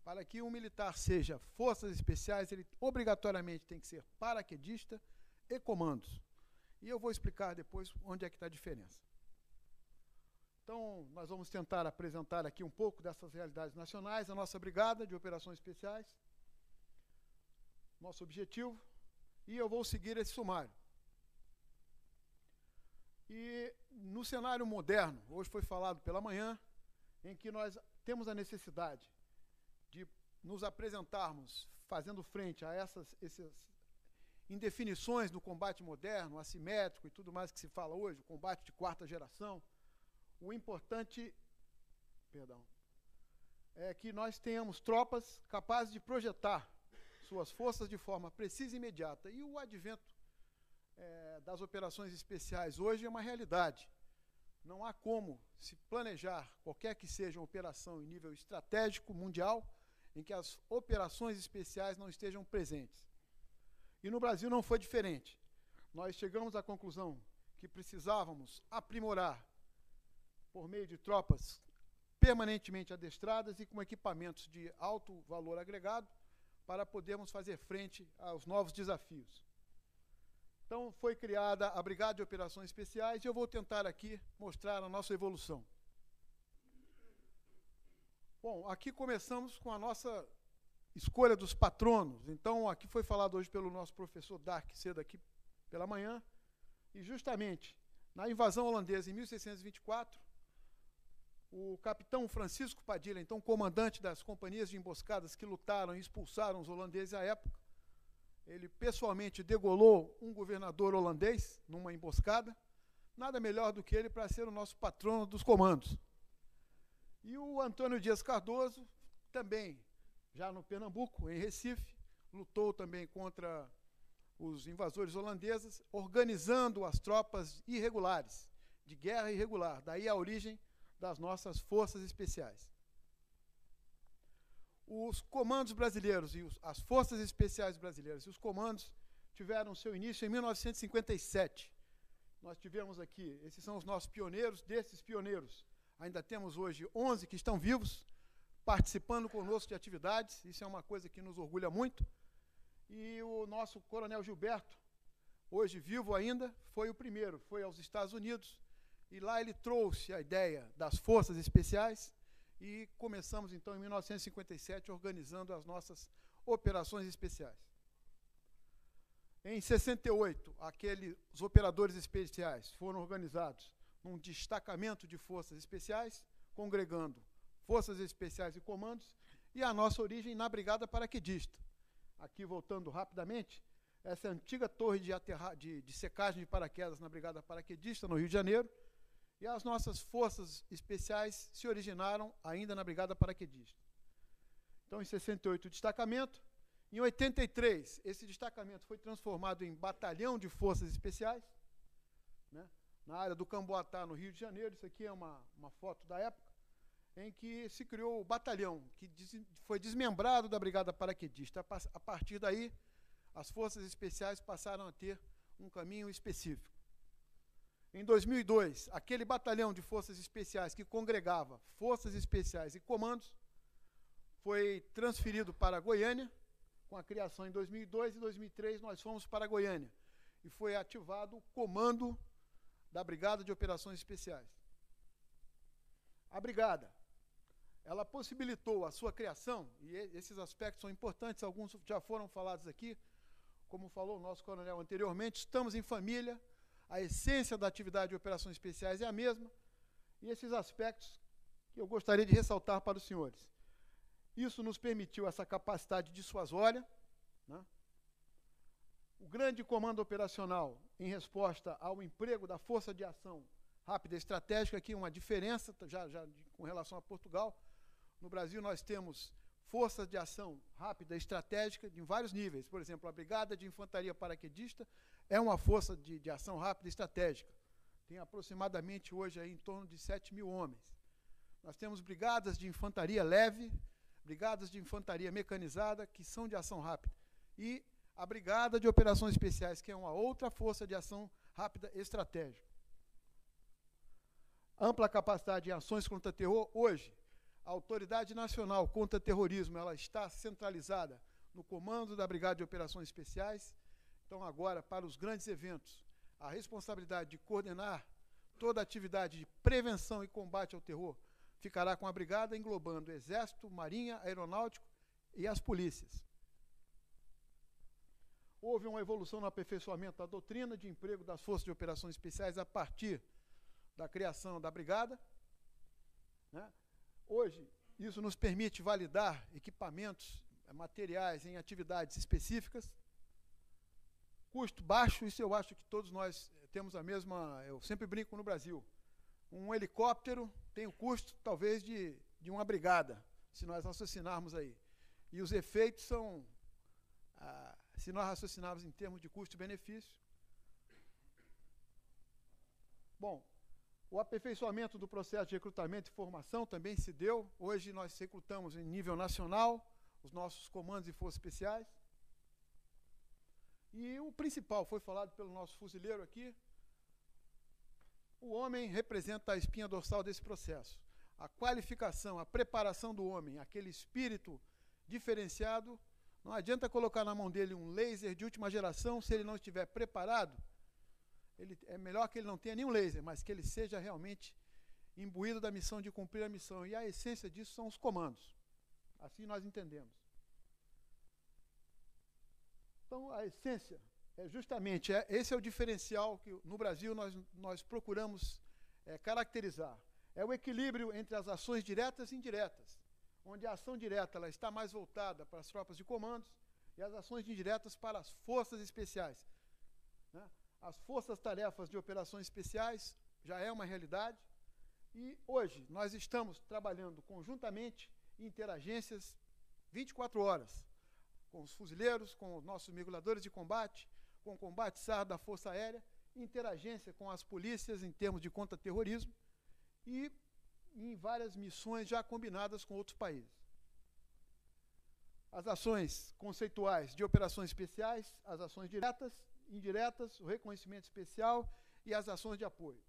Para que um militar seja forças especiais, ele obrigatoriamente tem que ser paraquedista e comandos. E eu vou explicar depois onde é que está a diferença. Então, nós vamos tentar apresentar aqui um pouco dessas realidades nacionais, a nossa brigada de operações especiais, nosso objetivo, e eu vou seguir esse sumário. E no cenário moderno, hoje foi falado pela manhã, em que nós temos a necessidade de nos apresentarmos fazendo frente a essas indefinições do combate moderno, assimétrico e tudo mais que se fala hoje, o combate de quarta geração. O importante, é que nós tenhamos tropas capazes de projetar suas forças de forma precisa e imediata. E o advento das operações especiais hoje é uma realidade. Não há como se planejar qualquer que seja uma operação em nível estratégico mundial em que as operações especiais não estejam presentes. E no Brasil não foi diferente. Nós chegamos à conclusão que precisávamos aprimorar por meio de tropas permanentemente adestradas e com equipamentos de alto valor agregado para podermos fazer frente aos novos desafios. Então, foi criada a Brigada de Operações Especiais e eu vou tentar aqui mostrar a nossa evolução. Bom, aqui começamos com a nossa escolha dos patronos. Então, aqui foi falado hoje pelo nosso professor Dark cedo aqui pela manhã, e justamente na invasão holandesa em 1624, o capitão Francisco Padilha, então comandante das companhias de emboscadas que lutaram e expulsaram os holandeses à época, ele pessoalmente degolou um governador holandês numa emboscada, nada melhor do que ele para ser o nosso patrono dos comandos. E o Antônio Dias Cardoso, também, já no Pernambuco, em Recife, lutou também contra os invasores holandeses, organizando as tropas irregulares, de guerra irregular, daí a origem das nossas forças especiais. Os comandos brasileiros e as forças especiais brasileiras e os comandos tiveram seu início em 1957. Nós tivemos aqui, esses são os nossos pioneiros, desses pioneiros, ainda temos hoje 11 que estão vivos, participando conosco de atividades, isso é uma coisa que nos orgulha muito. E o nosso coronel Gilberto, hoje vivo ainda, foi o primeiro, foi aos Estados Unidos, e lá ele trouxe a ideia das forças especiais, e começamos então em 1957 organizando as nossas operações especiais. Em 68, os operadores especiais foram organizados num destacamento de forças especiais, congregando forças especiais e comandos, e a nossa origem na Brigada Paraquedista. Aqui, voltando rapidamente, essa antiga torre de secagem de paraquedas na Brigada Paraquedista, no Rio de Janeiro, e as nossas forças especiais se originaram ainda na Brigada Paraquedista. Então, em 68, o destacamento. Em 83, esse destacamento foi transformado em batalhão de forças especiais, né, na área do Camboatá, no Rio de Janeiro. Isso aqui é uma foto da época, em que se criou o batalhão, que foi desmembrado da Brigada Paraquedista. A partir daí, as forças especiais passaram a ter um caminho específico. Em 2002, aquele batalhão de forças especiais que congregava forças especiais e comandos foi transferido para Goiânia, com a criação em 2002, e em 2003 nós fomos para Goiânia, e foi ativado o comando da Brigada de Operações Especiais. A Brigada, ela possibilitou a sua criação, e esses aspectos são importantes, alguns já foram falados aqui, como falou o nosso coronel anteriormente, estamos em família, a essência da atividade de operações especiais é a mesma, e esses aspectos que eu gostaria de ressaltar para os senhores. Isso nos permitiu essa capacidade dissuasória, né? O grande comando operacional em resposta ao emprego da Força de Ação Rápida e Estratégica, aqui uma diferença com relação a Portugal. No Brasil nós temos forças de ação rápida e estratégica de vários níveis. Por exemplo, a Brigada de Infantaria Paraquedista é uma força de ação rápida e estratégica. Tem aproximadamente hoje aí em torno de 7.000 homens. nós temos brigadas de infantaria leve, brigadas de infantaria mecanizada, que são de ação rápida, e a Brigada de Operações Especiais, que é uma outra força de ação rápida estratégica. Ampla capacidade em ações contra terror. Hoje, a Autoridade Nacional contra Terrorismo, ela está centralizada no comando da Brigada de Operações Especiais. Então, agora, para os grandes eventos, a responsabilidade de coordenar toda a atividade de prevenção e combate ao terror ficará com a Brigada, englobando Exército, Marinha, Aeronáutico e as polícias. Houve uma evolução no aperfeiçoamento da doutrina de emprego das Forças de Operações Especiais a partir da criação da Brigada, né? Hoje, isso nos permite validar equipamentos, materiais em atividades específicas. Custo baixo, isso eu acho que todos nós temos a mesma, eu sempre brinco no Brasil. Um helicóptero tem o custo, talvez, de uma brigada, se nós raciocinarmos aí. E os efeitos são, se nós raciocinarmos em termos de custo-benefício. Bom, o aperfeiçoamento do processo de recrutamento e formação também se deu. Hoje nós recrutamos em nível nacional os nossos comandos e forças especiais. E o principal, foi falado pelo nosso fuzileiro aqui, o homem representa a espinha dorsal desse processo. A qualificação, a preparação do homem, aquele espírito diferenciado, não adianta colocar na mão dele um laser de última geração se ele não estiver preparado. É melhor que ele não tenha nenhum laser, mas que ele seja realmente imbuído da missão de cumprir a missão. E a essência disso são os comandos. Assim nós entendemos. Então, a essência é justamente, esse é o diferencial que no Brasil nós procuramos caracterizar. É o equilíbrio entre as ações diretas e indiretas, onde a ação direta ela está mais voltada para as tropas de comandos e as ações indiretas para as forças especiais, né? As forças-tarefas de operações especiais já é uma realidade e hoje nós estamos trabalhando conjuntamente em interagências 24 horas, com os fuzileiros, com os nossos mergulhadores de combate, com o combate SAR da Força Aérea, interagência com as polícias em termos de contra-terrorismo e em várias missões já combinadas com outros países. As ações conceituais de operações especiais, as ações diretas, indiretas, o reconhecimento especial e as ações de apoio.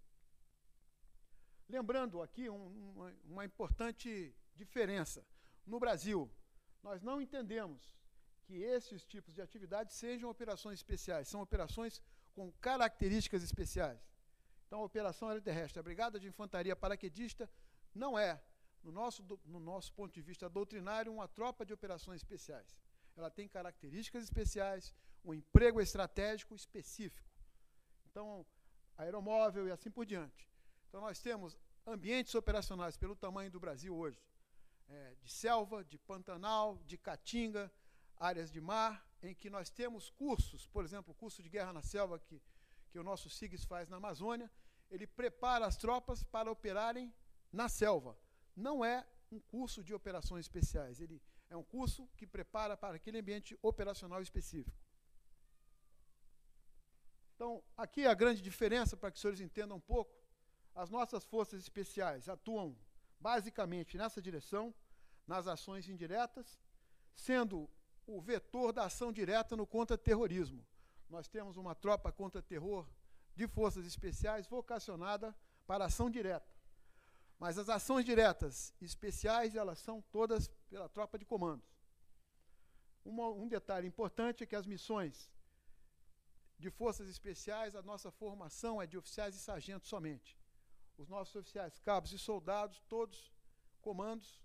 Lembrando aqui uma importante diferença. No Brasil, nós não entendemos que esses tipos de atividades sejam operações especiais, são operações com características especiais. Então, a Operação Aérea Terrestre, a Brigada de Infantaria Paraquedista, não é, no nosso ponto de vista doutrinário, uma tropa de operações especiais. Ela tem características especiais, um emprego estratégico específico. Então, aeromóvel e assim por diante. Então, nós temos ambientes operacionais pelo tamanho do Brasil hoje, de selva, de pantanal, de caatinga, áreas de mar, em que nós temos cursos, por exemplo, o curso de guerra na selva que o nosso SIGS faz na Amazônia, ele prepara as tropas para operarem na selva. Não é um curso de operações especiais, ele é um curso que prepara para aquele ambiente operacional específico. Então, aqui a grande diferença, para que os senhores entendam um pouco, as nossas forças especiais atuam basicamente nessa direção, nas ações indiretas, sendo o vetor da ação direta no contra-terrorismo. Nós temos uma tropa contra-terror de forças especiais vocacionada para a ação direta. Mas as ações diretas especiais, elas são todas pela tropa de comandos. Um detalhe importante é que as missões de forças especiais, a nossa formação é de oficiais e sargentos somente. Os nossos oficiais, cabos e soldados, todos comandos,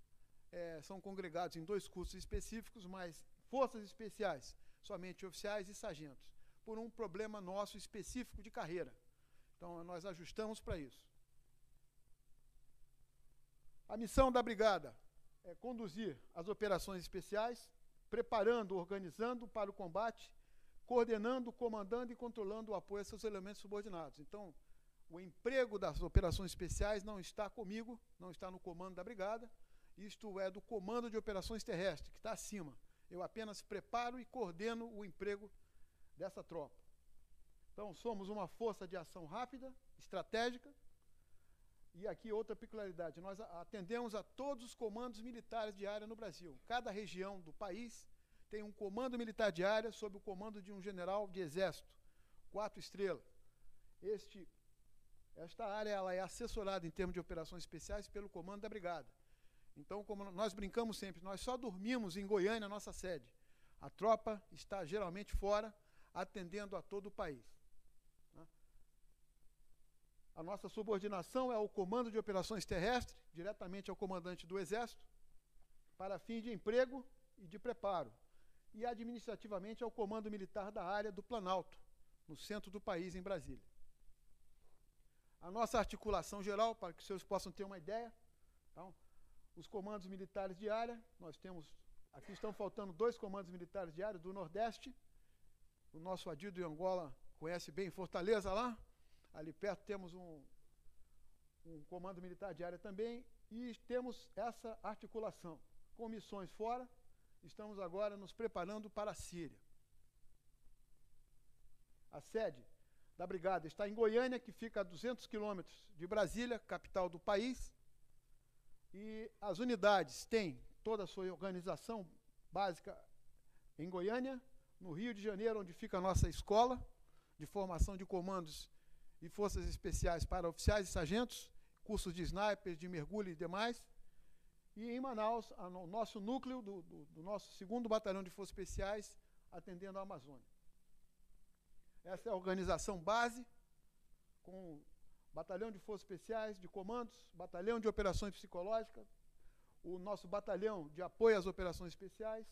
são congregados em 2 cursos específicos, mas forças especiais, somente oficiais e sargentos, por um problema nosso específico de carreira. Então, nós ajustamos para isso. A missão da brigada é conduzir as operações especiais, preparando, organizando para o combate, coordenando, comandando e controlando o apoio a seus elementos subordinados. Então, o emprego das operações especiais não está comigo, não está no comando da brigada, isto é do comando de operações terrestres, que está acima. Eu apenas preparo e coordeno o emprego dessa tropa. Então, somos uma força de ação rápida, estratégica, E aqui outra peculiaridade, nós atendemos a todos os comandos militares de área no Brasil. Cada região do país tem um comando militar de área sob o comando de um general de exército, 4 estrelas. Esta área ela é assessorada em termos de operações especiais pelo comando da brigada. Então, como nós brincamos sempre, nós só dormimos em Goiânia, nossa sede. A tropa está geralmente fora, atendendo a todo o país. A nossa subordinação é o Comando de Operações Terrestres, diretamente ao comandante do Exército, para fim de emprego e de preparo. E administrativamente ao Comando Militar da área do Planalto, no centro do país, em Brasília. A nossa articulação geral, para que os senhores possam ter uma ideia, então, os comandos militares de área, nós temos, aqui estão faltando 2 comandos militares de área do Nordeste, o nosso Adir de Angola conhece bem Fortaleza lá, ali perto temos um comando militar de área também, e temos essa articulação. Com missões fora, estamos agora nos preparando para a Síria. A sede da brigada está em Goiânia, que fica a 200 quilômetros de Brasília, capital do país, e as unidades têm toda a sua organização básica em Goiânia, no Rio de Janeiro, onde fica a nossa escola de formação de comandos e forças especiais para oficiais e sargentos, cursos de snipers, de mergulho e demais. E em Manaus, o nosso núcleo do nosso 2º Batalhão de Forças Especiais, atendendo a Amazônia. Essa é a organização base, com Batalhão de Forças Especiais, de comandos, Batalhão de Operações Psicológicas, o nosso Batalhão de Apoio às Operações Especiais,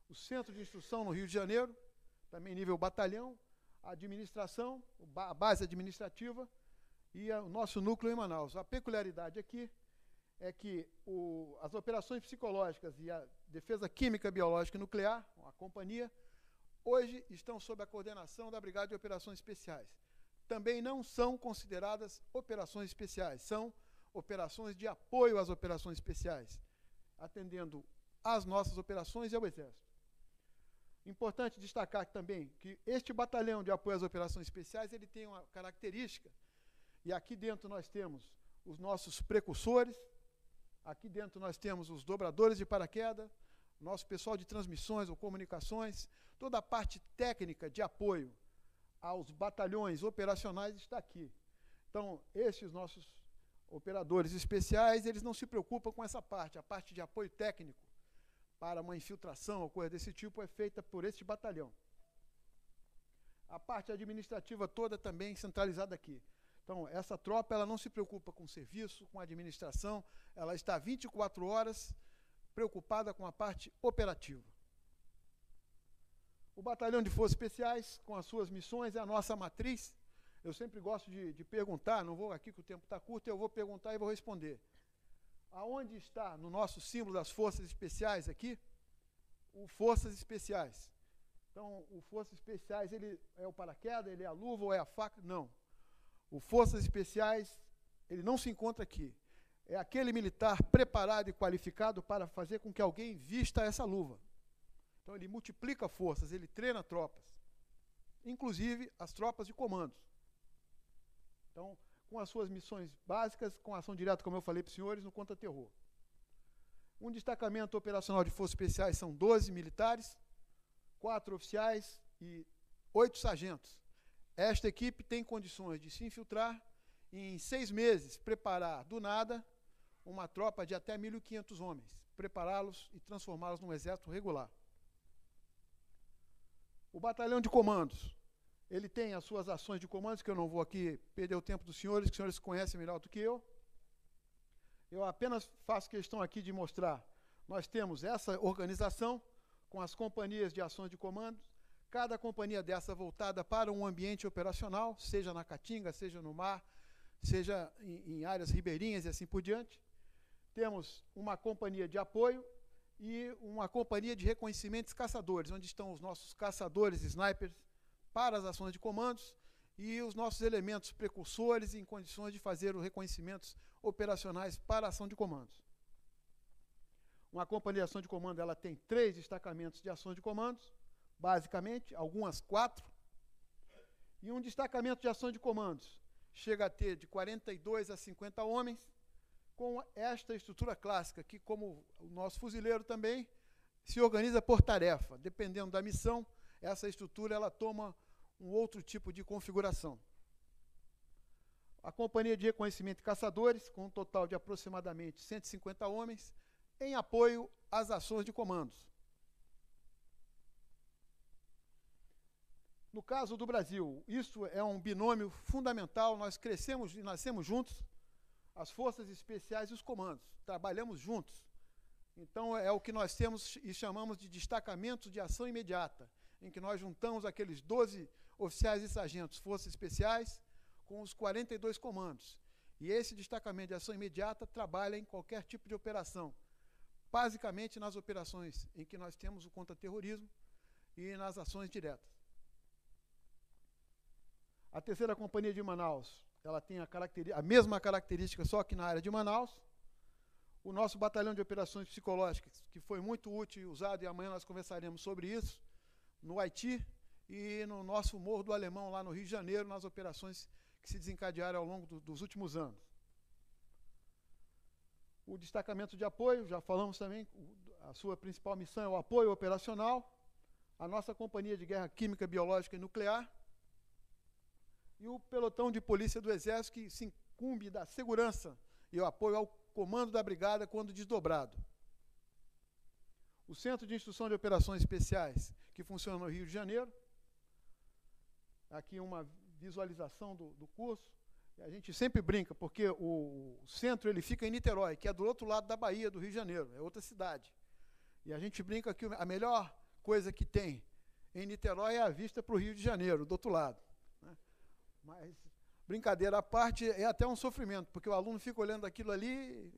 o Centro de Instrução no Rio de Janeiro, também nível batalhão, a administração, a base administrativa e o nosso núcleo em Manaus. A peculiaridade aqui é que as operações psicológicas e a defesa química, biológica e nuclear, a companhia, hoje estão sob a coordenação da Brigada de Operações Especiais. Também não são consideradas operações especiais, são operações de apoio às operações especiais, atendendo às nossas operações e ao Exército. Importante destacar também que este batalhão de apoio às operações especiais, ele tem uma característica, e aqui dentro nós temos os nossos precursores, aqui dentro nós temos os dobradores de paraquedas, nosso pessoal de transmissões ou comunicações, toda a parte técnica de apoio aos batalhões operacionais está aqui. Então, esses nossos operadores especiais, eles não se preocupam com essa parte, a parte de apoio técnico para uma infiltração ou coisa desse tipo é feita por este batalhão. A parte administrativa toda também centralizada aqui. Então, essa tropa ela não se preocupa com serviço, com administração, ela está 24 horas preocupada com a parte operativa. O Batalhão de Forças Especiais, com as suas missões, é a nossa matriz. Eu sempre gosto de perguntar, não vou aqui que o tempo está curto, eu vou perguntar e vou responder. Aonde está no nosso símbolo das Forças Especiais aqui? O Forças Especiais. Então, o Forças Especiais, ele é o paraquedas, ele é a luva ou é a faca? Não. O Forças Especiais, ele não se encontra aqui. É aquele militar preparado e qualificado para fazer com que alguém vista essa luva. Então, ele multiplica forças, ele treina tropas, inclusive as tropas de comandos. Então, com as suas missões básicas, com ação direta, como eu falei para os senhores, no contra-terror. Um destacamento operacional de forças especiais são 12 militares, 4 oficiais e 8 sargentos. Esta equipe tem condições de se infiltrar e, em 6 meses, preparar do nada uma tropa de até 1.500 homens, prepará-los e transformá-los num exército regular. O batalhão de comandos, ele tem as suas ações de comandos, que eu não vou aqui perder o tempo dos senhores, que os senhores conhecem melhor do que eu. Eu apenas faço questão aqui de mostrar. Nós temos essa organização com as companhias de ações de comandos, cada companhia dessa voltada para um ambiente operacional, seja na Caatinga, seja no mar, seja em áreas ribeirinhas e assim por diante. Temos uma companhia de apoio e uma companhia de reconhecimentos caçadores, onde estão os nossos caçadores e snipers para as ações de comandos e os nossos elementos precursores em condições de fazer os reconhecimentos operacionais para a ação de comandos. Uma companhia de ação de comando ela tem 3 destacamentos de ações de comandos, basicamente, algumas 4, e um destacamento de ação de comandos chega a ter de 42 a 50 homens, com esta estrutura clássica, que, como o nosso fuzileiro também, se organiza por tarefa. Dependendo da missão, essa estrutura ela toma um outro tipo de configuração. A Companhia de Reconhecimento de Caçadores, com um total de aproximadamente 150 homens, em apoio às ações de comandos. No caso do Brasil, isso é um binômio fundamental, nós crescemos e nascemos juntos, as forças especiais e os comandos, trabalhamos juntos. Então, é o que nós temos e chamamos de destacamentos de ação imediata, em que nós juntamos aqueles 12 oficiais e sargentos, forças especiais, com os 42 comandos. E esse destacamento de ação imediata trabalha em qualquer tipo de operação, basicamente nas operações em que nós temos o contra-terrorismo e nas ações diretas. A 3ª Companhia de Manaus, ela tem a mesma característica, só que na área de Manaus. O nosso batalhão de operações psicológicas, que foi muito útil e usado, e amanhã nós conversaremos sobre isso, no Haiti e no nosso Morro do Alemão, lá no Rio de Janeiro, nas operações que se desencadearam ao longo dos últimos anos. O destacamento de apoio, já falamos também, a sua principal missão é o apoio operacional, a nossa Companhia de Guerra Química, Biológica e Nuclear, e o pelotão de polícia do Exército, que se incumbe da segurança e o apoio ao comando da brigada quando desdobrado. O Centro de Instrução de Operações Especiais, que funciona no Rio de Janeiro. Aqui uma visualização do curso. A gente sempre brinca, porque o centro ele fica em Niterói, que é do outro lado da Bahia, do Rio de Janeiro, é outra cidade. E a gente brinca que a melhor coisa que tem em Niterói é a vista para o Rio de Janeiro, do outro lado. Mas, brincadeira à parte, é até um sofrimento, porque o aluno fica olhando aquilo ali,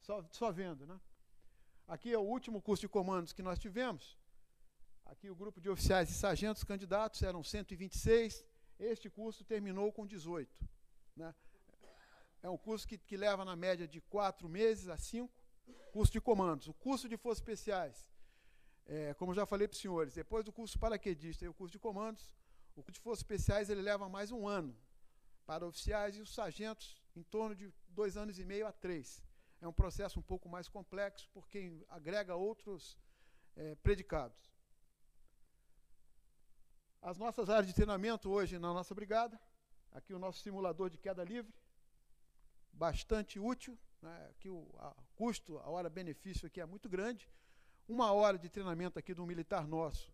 só vendo, né? Aqui é o último curso de comandos que nós tivemos. Aqui o grupo de oficiais e sargentos candidatos eram 126. Este curso terminou com 18. Né? É um curso que leva na média de 4 meses a 5, curso de comandos. O curso de forças especiais, como já falei para os senhores, depois do curso paraquedista e o curso de comandos, o curso de forças especiais ele leva mais 1 ano para oficiais e os sargentos em torno de 2 anos e meio a 3. É um processo um pouco mais complexo, porque agrega outros predicados. As nossas áreas de treinamento hoje na nossa brigada, aqui o nosso simulador de queda livre, bastante útil, né? Aqui o custo, a hora-benefício aqui é muito grande. 1 hora de treinamento aqui do militar nosso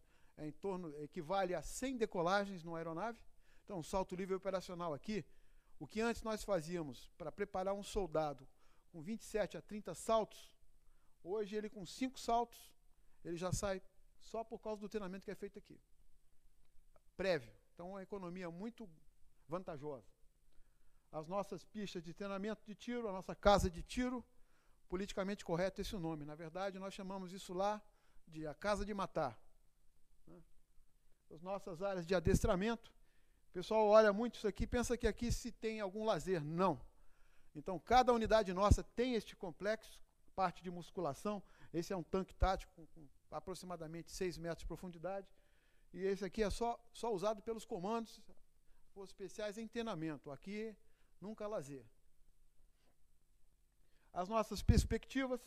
equivale a 100 decolagens numa aeronave. Então, salto livre operacional aqui, o que antes nós fazíamos para preparar um soldado com 27 a 30 saltos, hoje ele com 5 saltos, ele já sai só por causa do treinamento que é feito aqui. Prévio. Então, é uma economia muito vantajosa. As nossas pistas de treinamento de tiro, a nossa casa de tiro, politicamente correto esse nome. Na verdade, nós chamamos isso lá de a casa de matar. As nossas áreas de adestramento, o pessoal olha muito isso aqui e pensa que aqui se tem algum lazer. Não. Então, cada unidade nossa tem este complexo, parte de musculação. Esse é um tanque tático com aproximadamente 6 metros de profundidade. E esse aqui é só usado pelos comandos, forças especiais em treinamento. Aqui, nunca lazer. As nossas perspectivas,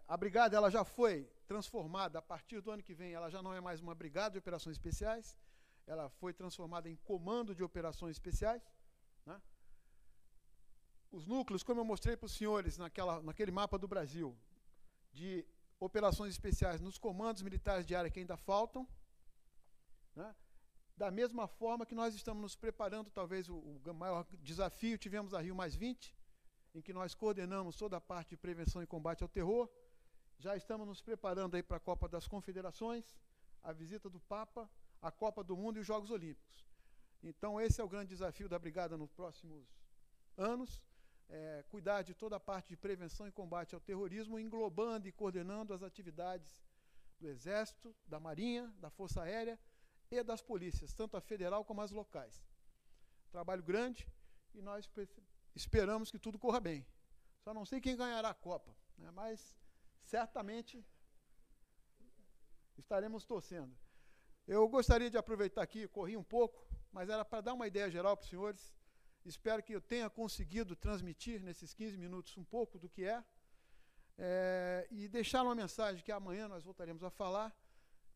a brigada ela já foi transformada, a partir do ano que vem, ela já não é mais uma brigada de operações especiais, ela foi transformada em comando de operações especiais. Né? Os núcleos, como eu mostrei para os senhores naquele mapa do Brasil, de operações especiais nos comandos militares de área que ainda faltam, né? Da mesma forma que nós estamos nos preparando, talvez o maior desafio, tivemos a Rio+20, em que nós coordenamos toda a parte de prevenção e combate ao terror. Já estamos nos preparando aí para a Copa das Confederações, a visita do Papa, a Copa do Mundo e os Jogos Olímpicos. Então, esse é o grande desafio da Brigada nos próximos anos, cuidar de toda a parte de prevenção e combate ao terrorismo, englobando e coordenando as atividades do Exército, da Marinha, da Força Aérea e das polícias, tanto a federal como as locais. Trabalho grande e nós esperamos que tudo corra bem. Só não sei quem ganhará a Copa, né, mas certamente estaremos torcendo. Eu gostaria de aproveitar aqui, corri um pouco, mas era para dar uma ideia geral para os senhores. Espero que eu tenha conseguido transmitir nesses 15 minutos um pouco do que é, e deixar uma mensagem que amanhã nós voltaremos a falar,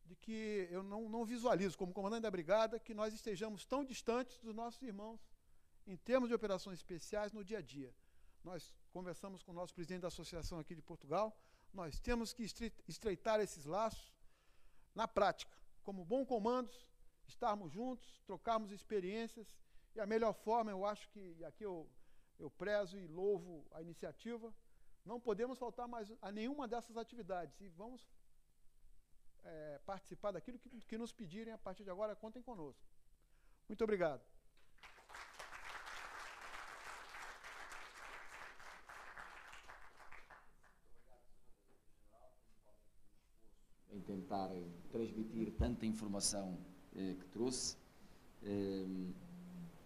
de que eu não visualizo, como comandante da brigada, que nós estejamos tão distantes dos nossos irmãos em termos de operações especiais no dia a dia. Nós conversamos com o nosso presidente da associação aqui de Portugal, nós temos que estreitar esses laços na prática, como bom comandos, estarmos juntos, trocarmos experiências, e a melhor forma, eu acho que, e aqui eu prezo e louvo a iniciativa, não podemos faltar mais a nenhuma dessas atividades, e vamos participar daquilo que nos pedirem a partir de agora, contem conosco. Muito obrigado. Em tentar transmitir tanta informação que trouxe,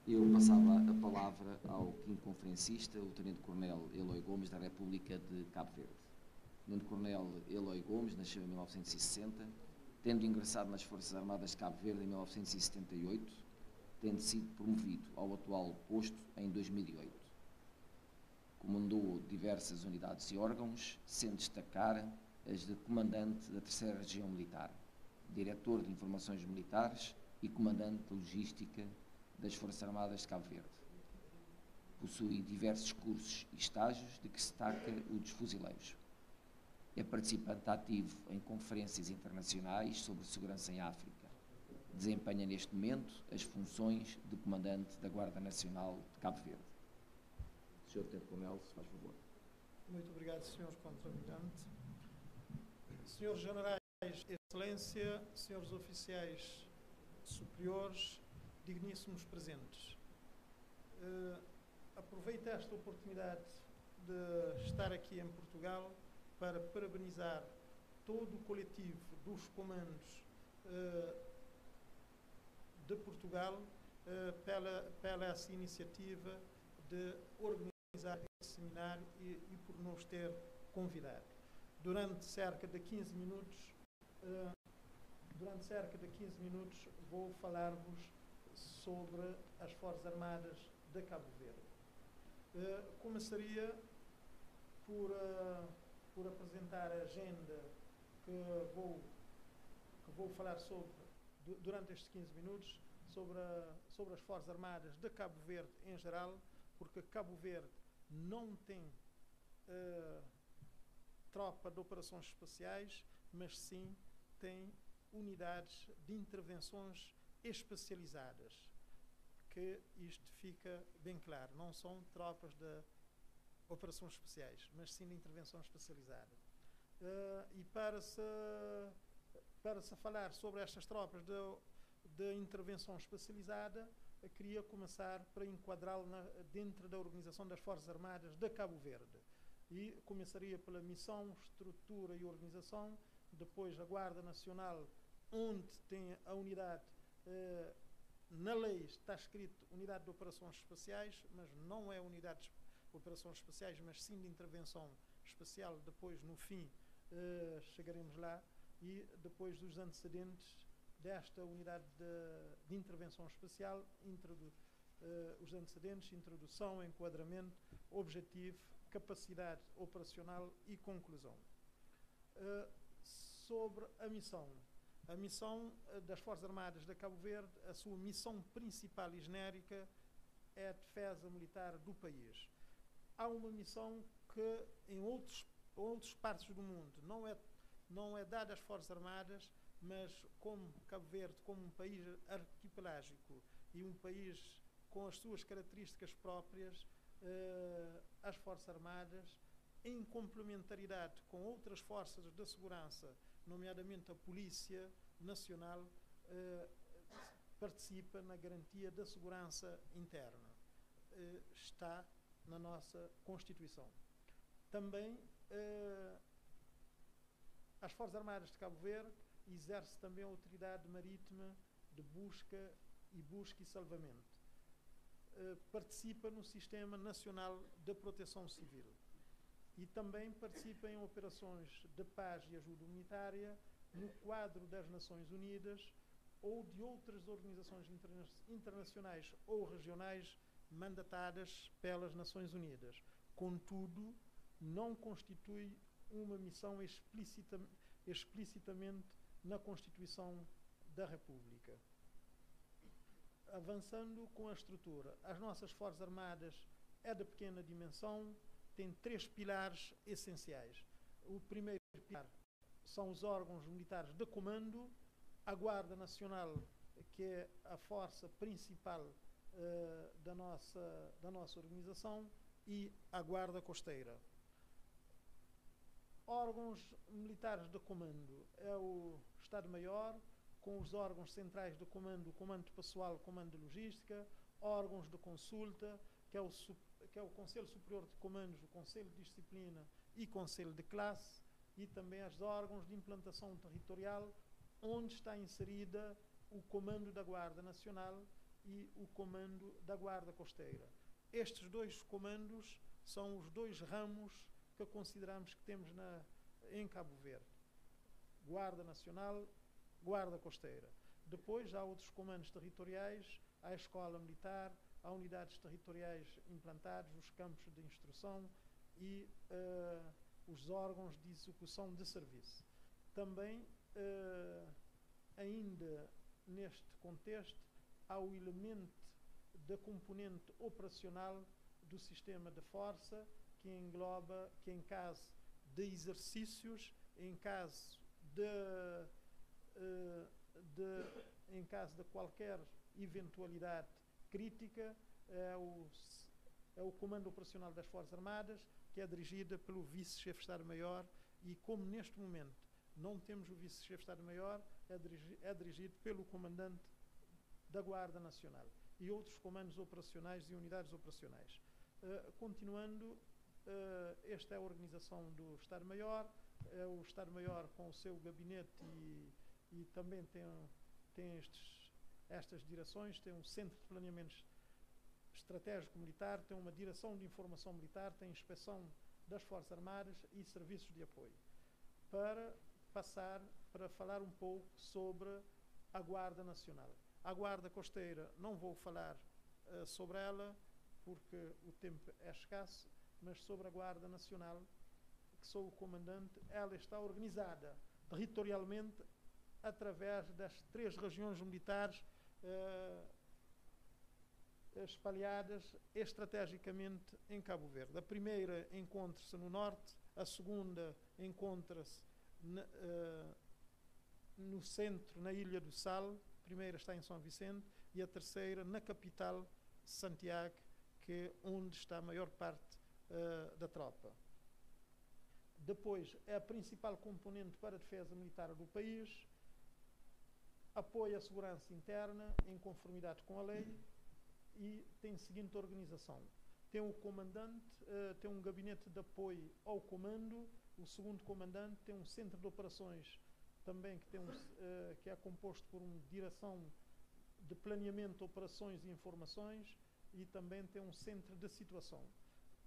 eu passava a palavra ao quinto conferencista, o Tenente-Coronel Eloy Gomes, da República de Cabo Verde. O Tenente-Coronel Eloy Gomes nasceu em 1960, tendo ingressado nas Forças Armadas de Cabo Verde em 1978, tendo sido promovido ao atual posto em 2008. Comandou diversas unidades e órgãos, sendo destacar as de Comandante da Terceira Região Militar, Diretor de Informações Militares e Comandante de Logística das Forças Armadas de Cabo Verde. Possui diversos cursos e estágios, de que se destaca o dos fuzileiros. É participante ativo em conferências internacionais sobre segurança em África. Desempenha neste momento as funções de Comandante da Guarda Nacional de Cabo Verde. Sr. Tenente-Coronel, se faz favor. Muito obrigado, Sr. Contra-Almirante. Senhores Generais, Excelência, Senhores Oficiais Superiores, digníssimos presentes. Aproveito esta oportunidade de estar aqui em Portugal para parabenizar todo o coletivo dos comandos de Portugal pela essa iniciativa de organizar esse seminário e por nos ter convidado. Durante cerca de 15 minutos, vou falar-vos sobre as Forças Armadas de Cabo Verde. Começaria por apresentar a agenda que vou falar durante estes 15 minutos, sobre as Forças Armadas de Cabo Verde em geral, porque Cabo Verde não tem tropa de operações especiais, mas sim tem unidades de intervenções especializadas, que isto fica bem claro, não são tropas de operações especiais, mas sim de intervenção especializada. E para se falar sobre estas tropas de intervenção especializada, queria começar para enquadrá-lo dentro da organização das Forças Armadas de Cabo Verde. E começaria pela missão, estrutura e organização, depois a Guarda Nacional, onde tem a unidade, na lei está escrito Unidade de Operações Especiais, mas não é unidade de operações especiais, mas sim de intervenção especial. Depois, no fim, chegaremos lá, e depois dos antecedentes desta unidade de intervenção especial, os antecedentes, introdução, enquadramento, objetivo, capacidade operacional e conclusão. Sobre a missão. A missão das Forças Armadas de Cabo Verde, a sua missão principal e genérica é a defesa militar do país. Há uma missão que em outras partes do mundo não é dada às Forças Armadas, mas como Cabo Verde, como um país arquipelágico e um país com as suas características próprias, as Forças Armadas, em complementaridade com outras forças de segurança, nomeadamente a Polícia Nacional, participa na garantia da segurança interna. Está na nossa Constituição. Também as Forças Armadas de Cabo Verde exercem também a autoridade marítima de busca e salvamento. Participa no Sistema Nacional de Proteção Civil e também participa em operações de paz e ajuda humanitária no quadro das Nações Unidas ou de outras organizações internacionais ou regionais, mandatadas pelas Nações Unidas. Contudo, não constitui uma missão explicitamente na Constituição da República. Avançando com a estrutura, as nossas Forças Armadas é de pequena dimensão, tem 3 pilares essenciais. O primeiro pilar são os órgãos militares de comando, a Guarda Nacional, que é a força principal da nossa organização, e a Guarda Costeira. Órgãos militares de comando é o Estado-Maior, com os órgãos centrais de comando, o Comando Pessoal, o Comando de Logística, órgãos de consulta, que é o Conselho Superior de Comandos, o Conselho de Disciplina e Conselho de Classe, e também os órgãos de implantação territorial, onde está inserida o Comando da Guarda Nacional e o Comando da Guarda Costeira. Estes 2 comandos são os 2 ramos que consideramos que temos em Cabo Verde. Guarda Nacional, Guarda Costeira. Depois há outros comandos territoriais, há a Escola Militar, há unidades territoriais implantadas, os campos de instrução e os órgãos de execução de serviço. Também, ainda neste contexto, há o elemento da componente operacional do sistema de força, que engloba, que em caso de exercícios, em caso de qualquer eventualidade crítica, é o Comando Operacional das Forças Armadas, que é dirigida pelo Vice-Chefe de Estado-Maior, e como neste momento não temos o Vice-Chefe de Estado-Maior, é dirigido pelo Comandante da Guarda Nacional e outros comandos operacionais e unidades operacionais. Continuando, esta é a organização do Estado-Maior, é o Estado-Maior com o seu gabinete e também tem estas direções, tem um Centro de Planeamento Estratégico Militar, tem uma Direção de Informação Militar, tem inspeção das Forças Armadas e serviços de apoio. Para falar um pouco sobre a Guarda Nacional. A Guarda Costeira, não vou falar sobre ela, porque o tempo é escasso, mas sobre a Guarda Nacional, que sou o comandante, ela está organizada territorialmente através das 3 regiões militares espalhadas estrategicamente em Cabo Verde. A primeira encontra-se no norte, a segunda encontra-se no centro, na Ilha do Sal, a primeira está em São Vicente, e a terceira na capital, Santiago, que é onde está a maior parte da tropa. Depois, é a principal componente para a defesa militar do país, apoia a segurança interna em conformidade com a lei e tem a seguinte organização. Tem o comandante, tem um gabinete de apoio ao comando, o segundo comandante tem um centro de operações também que é composto por uma direção de planeamento, operações e informações, e também tem um centro de situação,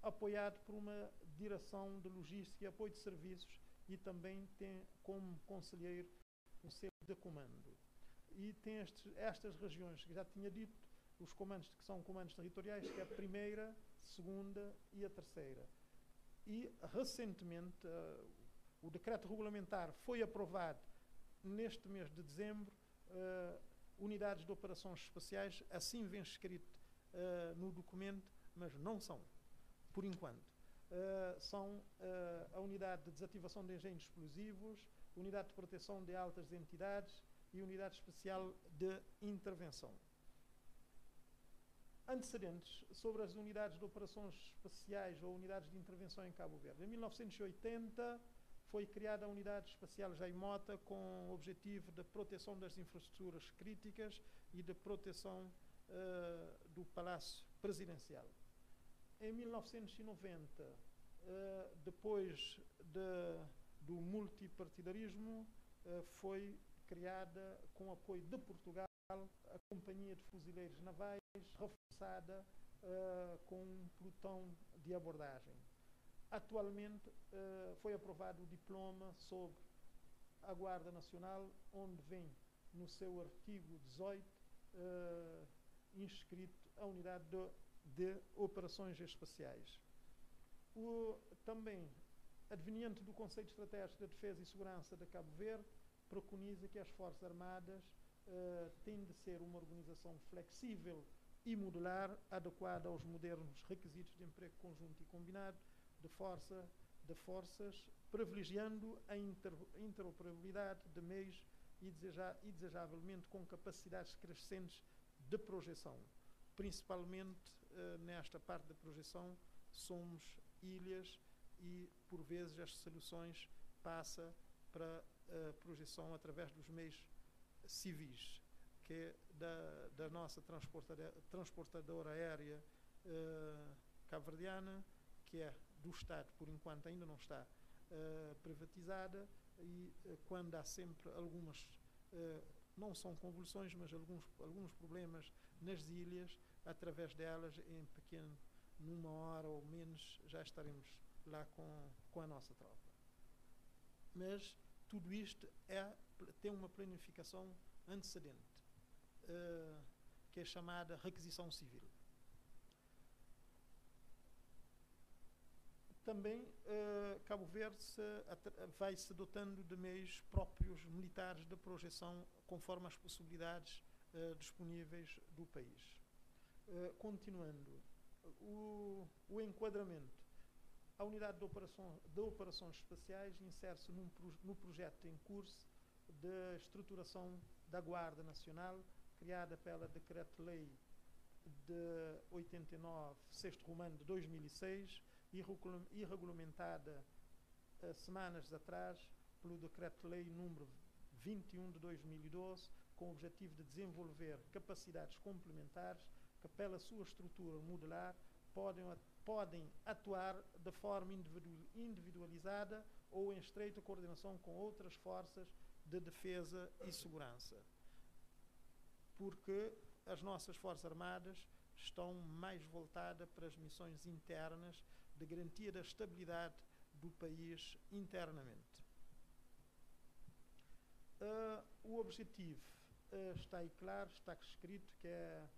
apoiado por uma direção de logística e apoio de serviços, e também tem como conselheiro um centro de comando. E tem estas regiões que já tinha dito, os comandos que são comandos territoriais, que é a primeira, segunda e a terceira. E recentemente o decreto regulamentar foi aprovado neste mês de dezembro, unidades de operações especiais, assim vem escrito no documento, mas não são, por enquanto. São a unidade de desativação de engenhos explosivos, unidade de proteção de altas entidades e unidade especial de intervenção. Antecedentes sobre as unidades de operações especiais ou unidades de intervenção em Cabo Verde. Em 1980 foi criada a Unidade Espacial Jaimota com o objetivo de proteção das infraestruturas críticas e de proteção do Palácio Presidencial. Em 1990, depois do multipartidarismo, foi criada, com apoio de Portugal, a Companhia de Fuzileiros Navais, reforçada com um pelotão de abordagem. Atualmente foi aprovado o diploma sobre a Guarda Nacional, onde vem no seu artigo 18 inscrito a unidade de de operações espaciais. Também, adveniente do conceito estratégico de defesa e segurança de Cabo Verde, preconiza que as Forças Armadas têm de ser uma organização flexível e modular, adequada aos modernos requisitos de emprego conjunto e combinado de forças, privilegiando a interoperabilidade de meios e desejavelmente com capacidades crescentes de projeção. Principalmente nesta parte da projeção, somos ilhas e, por vezes, as soluções passam para a projeção através dos meios civis, que é da nossa transportadora aérea cabo-verdiana, que é do Estado, por enquanto ainda não está privatizada, e quando há sempre algumas, não são convulsões, mas alguns problemas nas ilhas, através delas, numa hora ou menos, já estaremos lá com a nossa tropa. Mas tudo isto tem uma planificação antecedente, que é chamada requisição civil. Também Cabo Verde vai se dotando de meios próprios militares de projeção conforme as possibilidades disponíveis do país. Continuando, o enquadramento. A unidade de operações espaciais insere-se no projeto em curso de estruturação da Guarda Nacional, criada pela Decreto-Lei de 89, sexto romano de 2006, e regulamentada semanas atrás pelo Decreto-Lei número 21 de 2012, com o objetivo de desenvolver capacidades complementares que, pela sua estrutura modular, podem atuar de forma individualizada ou em estreita coordenação com outras forças de defesa e segurança. Porque as nossas Forças Armadas estão mais voltadas para as missões internas de garantia da estabilidade do país internamente. O objetivo está aí claro, está escrito, que é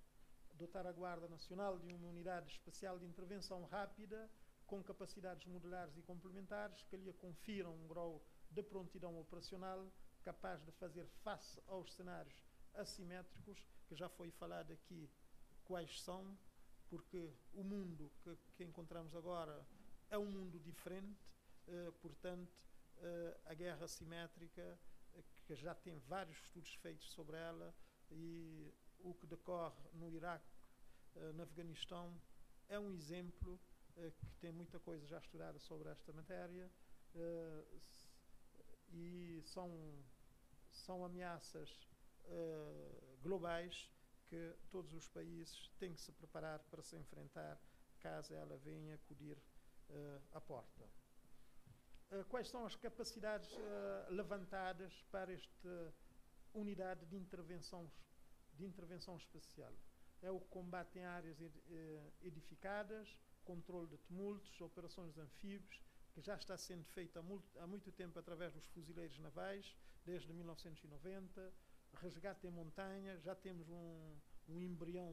dotar a Guarda Nacional de uma unidade especial de intervenção rápida, com capacidades modulares e complementares, que lhe confiram um grau de prontidão operacional capaz de fazer face aos cenários assimétricos, que já foi falado aqui quais são, porque o mundo que encontramos agora é um mundo diferente, portanto, a guerra assimétrica, que já tem vários estudos feitos sobre ela, e o que decorre no Iraque, no Afeganistão, é um exemplo que tem muita coisa já estudada sobre esta matéria, e são ameaças globais que todos os países têm que se preparar para se enfrentar, caso ela venha acudir à porta. Quais são as capacidades levantadas para esta unidade de intervenção espacial? É o combate em áreas edificadas, controle de tumultos, operações de anfíbios, que já está sendo feito há muito tempo através dos fuzileiros navais, desde 1990, resgate em montanha, já temos um embrião,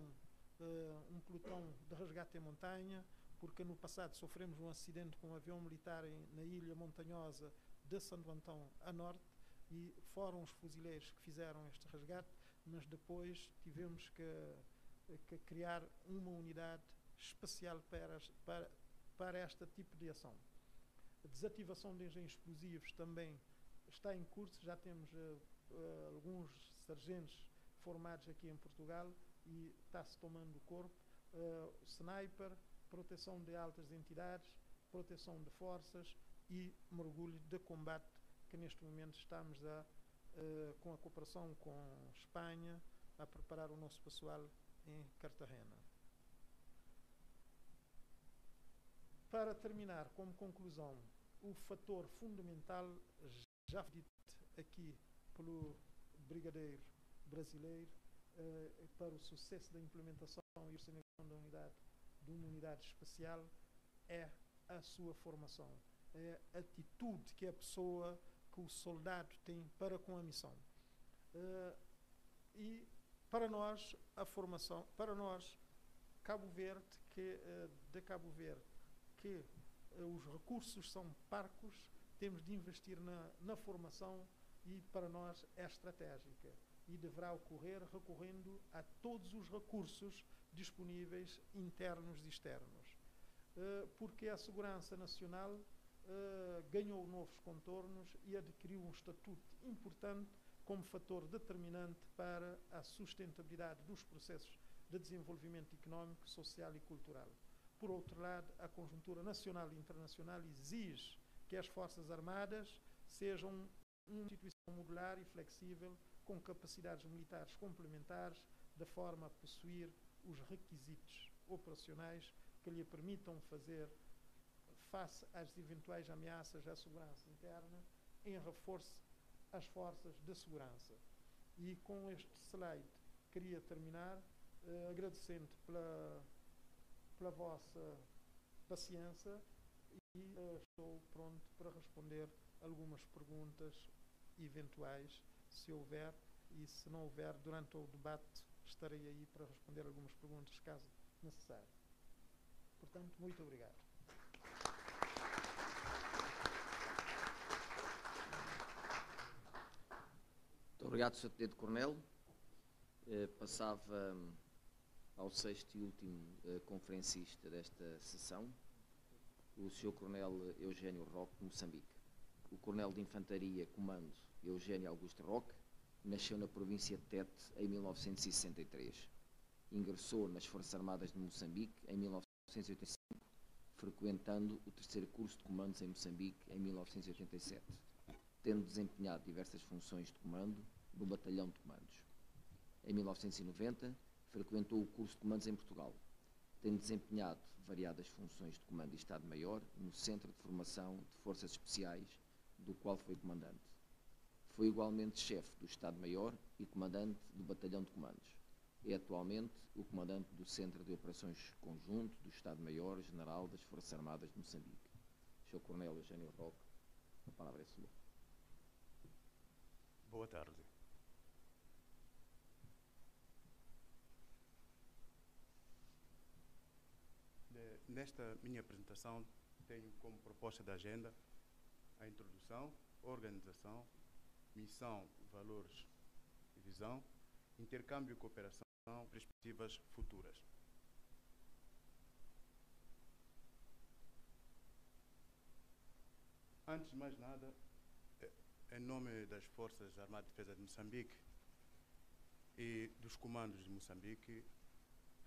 um pelotão de resgate em montanha, porque no passado sofremos um acidente com um avião militar na ilha montanhosa de Santo Antão a norte, e foram os fuzileiros que fizeram este resgate, mas depois tivemos que criar uma unidade especial para este tipo de ação. A desativação de engenhos explosivos também está em curso, já temos alguns sargentos formados aqui em Portugal e está-se tomando o corpo. Sniper, proteção de altas entidades, proteção de forças e mergulho de combate, que neste momento estamos com a cooperação com Espanha, a preparar o nosso pessoal em Cartagena. Para terminar, como conclusão, o fator fundamental, já dito aqui pelo brigadeiro brasileiro, para o sucesso da implementação e orçamentação de uma unidade especial, é a sua formação, é a atitude que o soldado tem para com a missão. E para nós, a formação, para nós, Cabo Verde, que de Cabo Verde, que os recursos são parcos, temos de investir na formação e para nós é estratégica e deverá ocorrer recorrendo a todos os recursos disponíveis internos e externos. Porque a segurança nacional ganhou novos contornos e adquiriu um estatuto importante como fator determinante para a sustentabilidade dos processos de desenvolvimento económico, social e cultural. Por outro lado, a conjuntura nacional e internacional exige que as Forças Armadas sejam uma instituição modular e flexível com capacidades militares complementares, de forma a possuir os requisitos operacionais que lhe permitam fazer face às eventuais ameaças à segurança interna, em reforço às forças de segurança. E com este slide queria terminar agradecendo pela vossa paciência e estou pronto para responder algumas perguntas eventuais, se houver, e se não houver, durante o debate estarei aí para responder algumas perguntas, caso necessário. Portanto, muito obrigado. Muito obrigado, Sr. Tenente-Coronel. Passava ao sexto e último conferencista desta sessão, o Sr. Coronel Eugênio Roque, de Moçambique. O Coronel de Infantaria Comando Eugênio Augusto Roque nasceu na província de Tete em 1963. Ingressou nas Forças Armadas de Moçambique em 1985, frequentando o terceiro curso de comandos em Moçambique em 1987, tendo desempenhado diversas funções de comando no Batalhão de Comandos. Em 1990, frequentou o curso de comandos em Portugal, tendo desempenhado variadas funções de comando e Estado-Maior no Centro de Formação de Forças Especiais, do qual foi comandante. Foi igualmente chefe do Estado-Maior e comandante do Batalhão de Comandos. É atualmente o comandante do Centro de Operações Conjunto do Estado-Maior-General das Forças Armadas de Moçambique. Sr. Coronel Eugênio Roque, a palavra é sua. Boa tarde. Nesta minha apresentação, tenho como proposta de agenda a introdução, organização, missão, valores e visão, intercâmbio e cooperação, perspectivas futuras. Antes de mais nada, em nome das Forças Armadas de Defesa de Moçambique e dos comandos de Moçambique,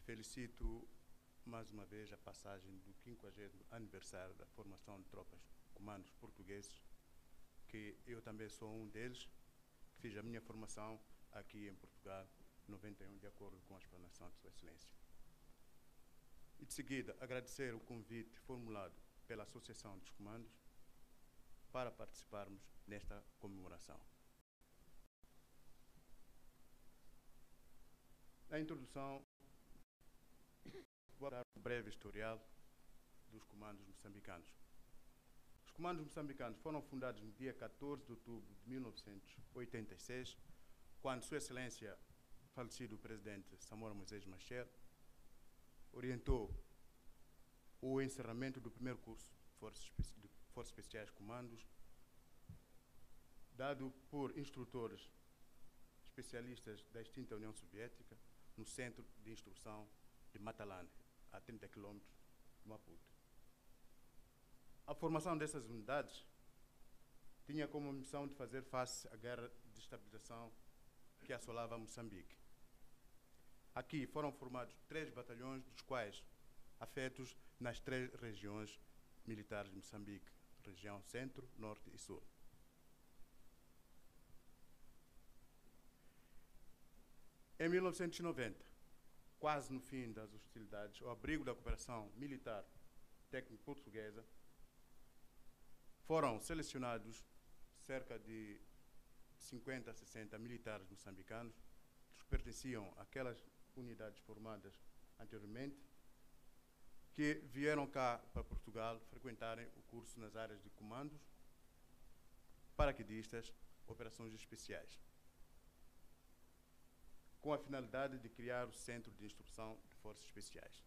felicito mais uma vez a passagem do 50º aniversário da formação de tropas de comandos portugueses, que eu também sou um deles, que fiz a minha formação aqui em Portugal, 91, de acordo com a explanação de Sua Excelência. E de seguida, agradecer o convite formulado pela Associação dos Comandos para participarmos nesta comemoração. Na introdução, vou dar um breve historial dos comandos moçambicanos. Os comandos moçambicanos foram fundados no dia 14 de outubro de 1986, quando Sua Excelência, falecido presidente Samora Moisés Machel, orientou o encerramento do primeiro curso de Forças Especiais Comandos, dado por instrutores especialistas da extinta União Soviética, no Centro de Instrução de Matalane, a 30 km de Maputo. A formação dessas unidades tinha como missão de fazer face à guerra de estabilização que assolava Moçambique. Aqui foram formados 3 batalhões, dos quais afetos nas 3 regiões militares de Moçambique, região Centro, Norte e Sul. Em 1990, quase no fim das hostilidades, ao abrigo da cooperação militar técnica portuguesa, foram selecionados cerca de 50 a 60 militares moçambicanos que pertenciam àquelas unidades formadas anteriormente, que vieram cá para Portugal frequentarem o curso nas áreas de comandos, paraquedistas, operações especiais, com a finalidade de criar o Centro de Instrução de Forças Especiais.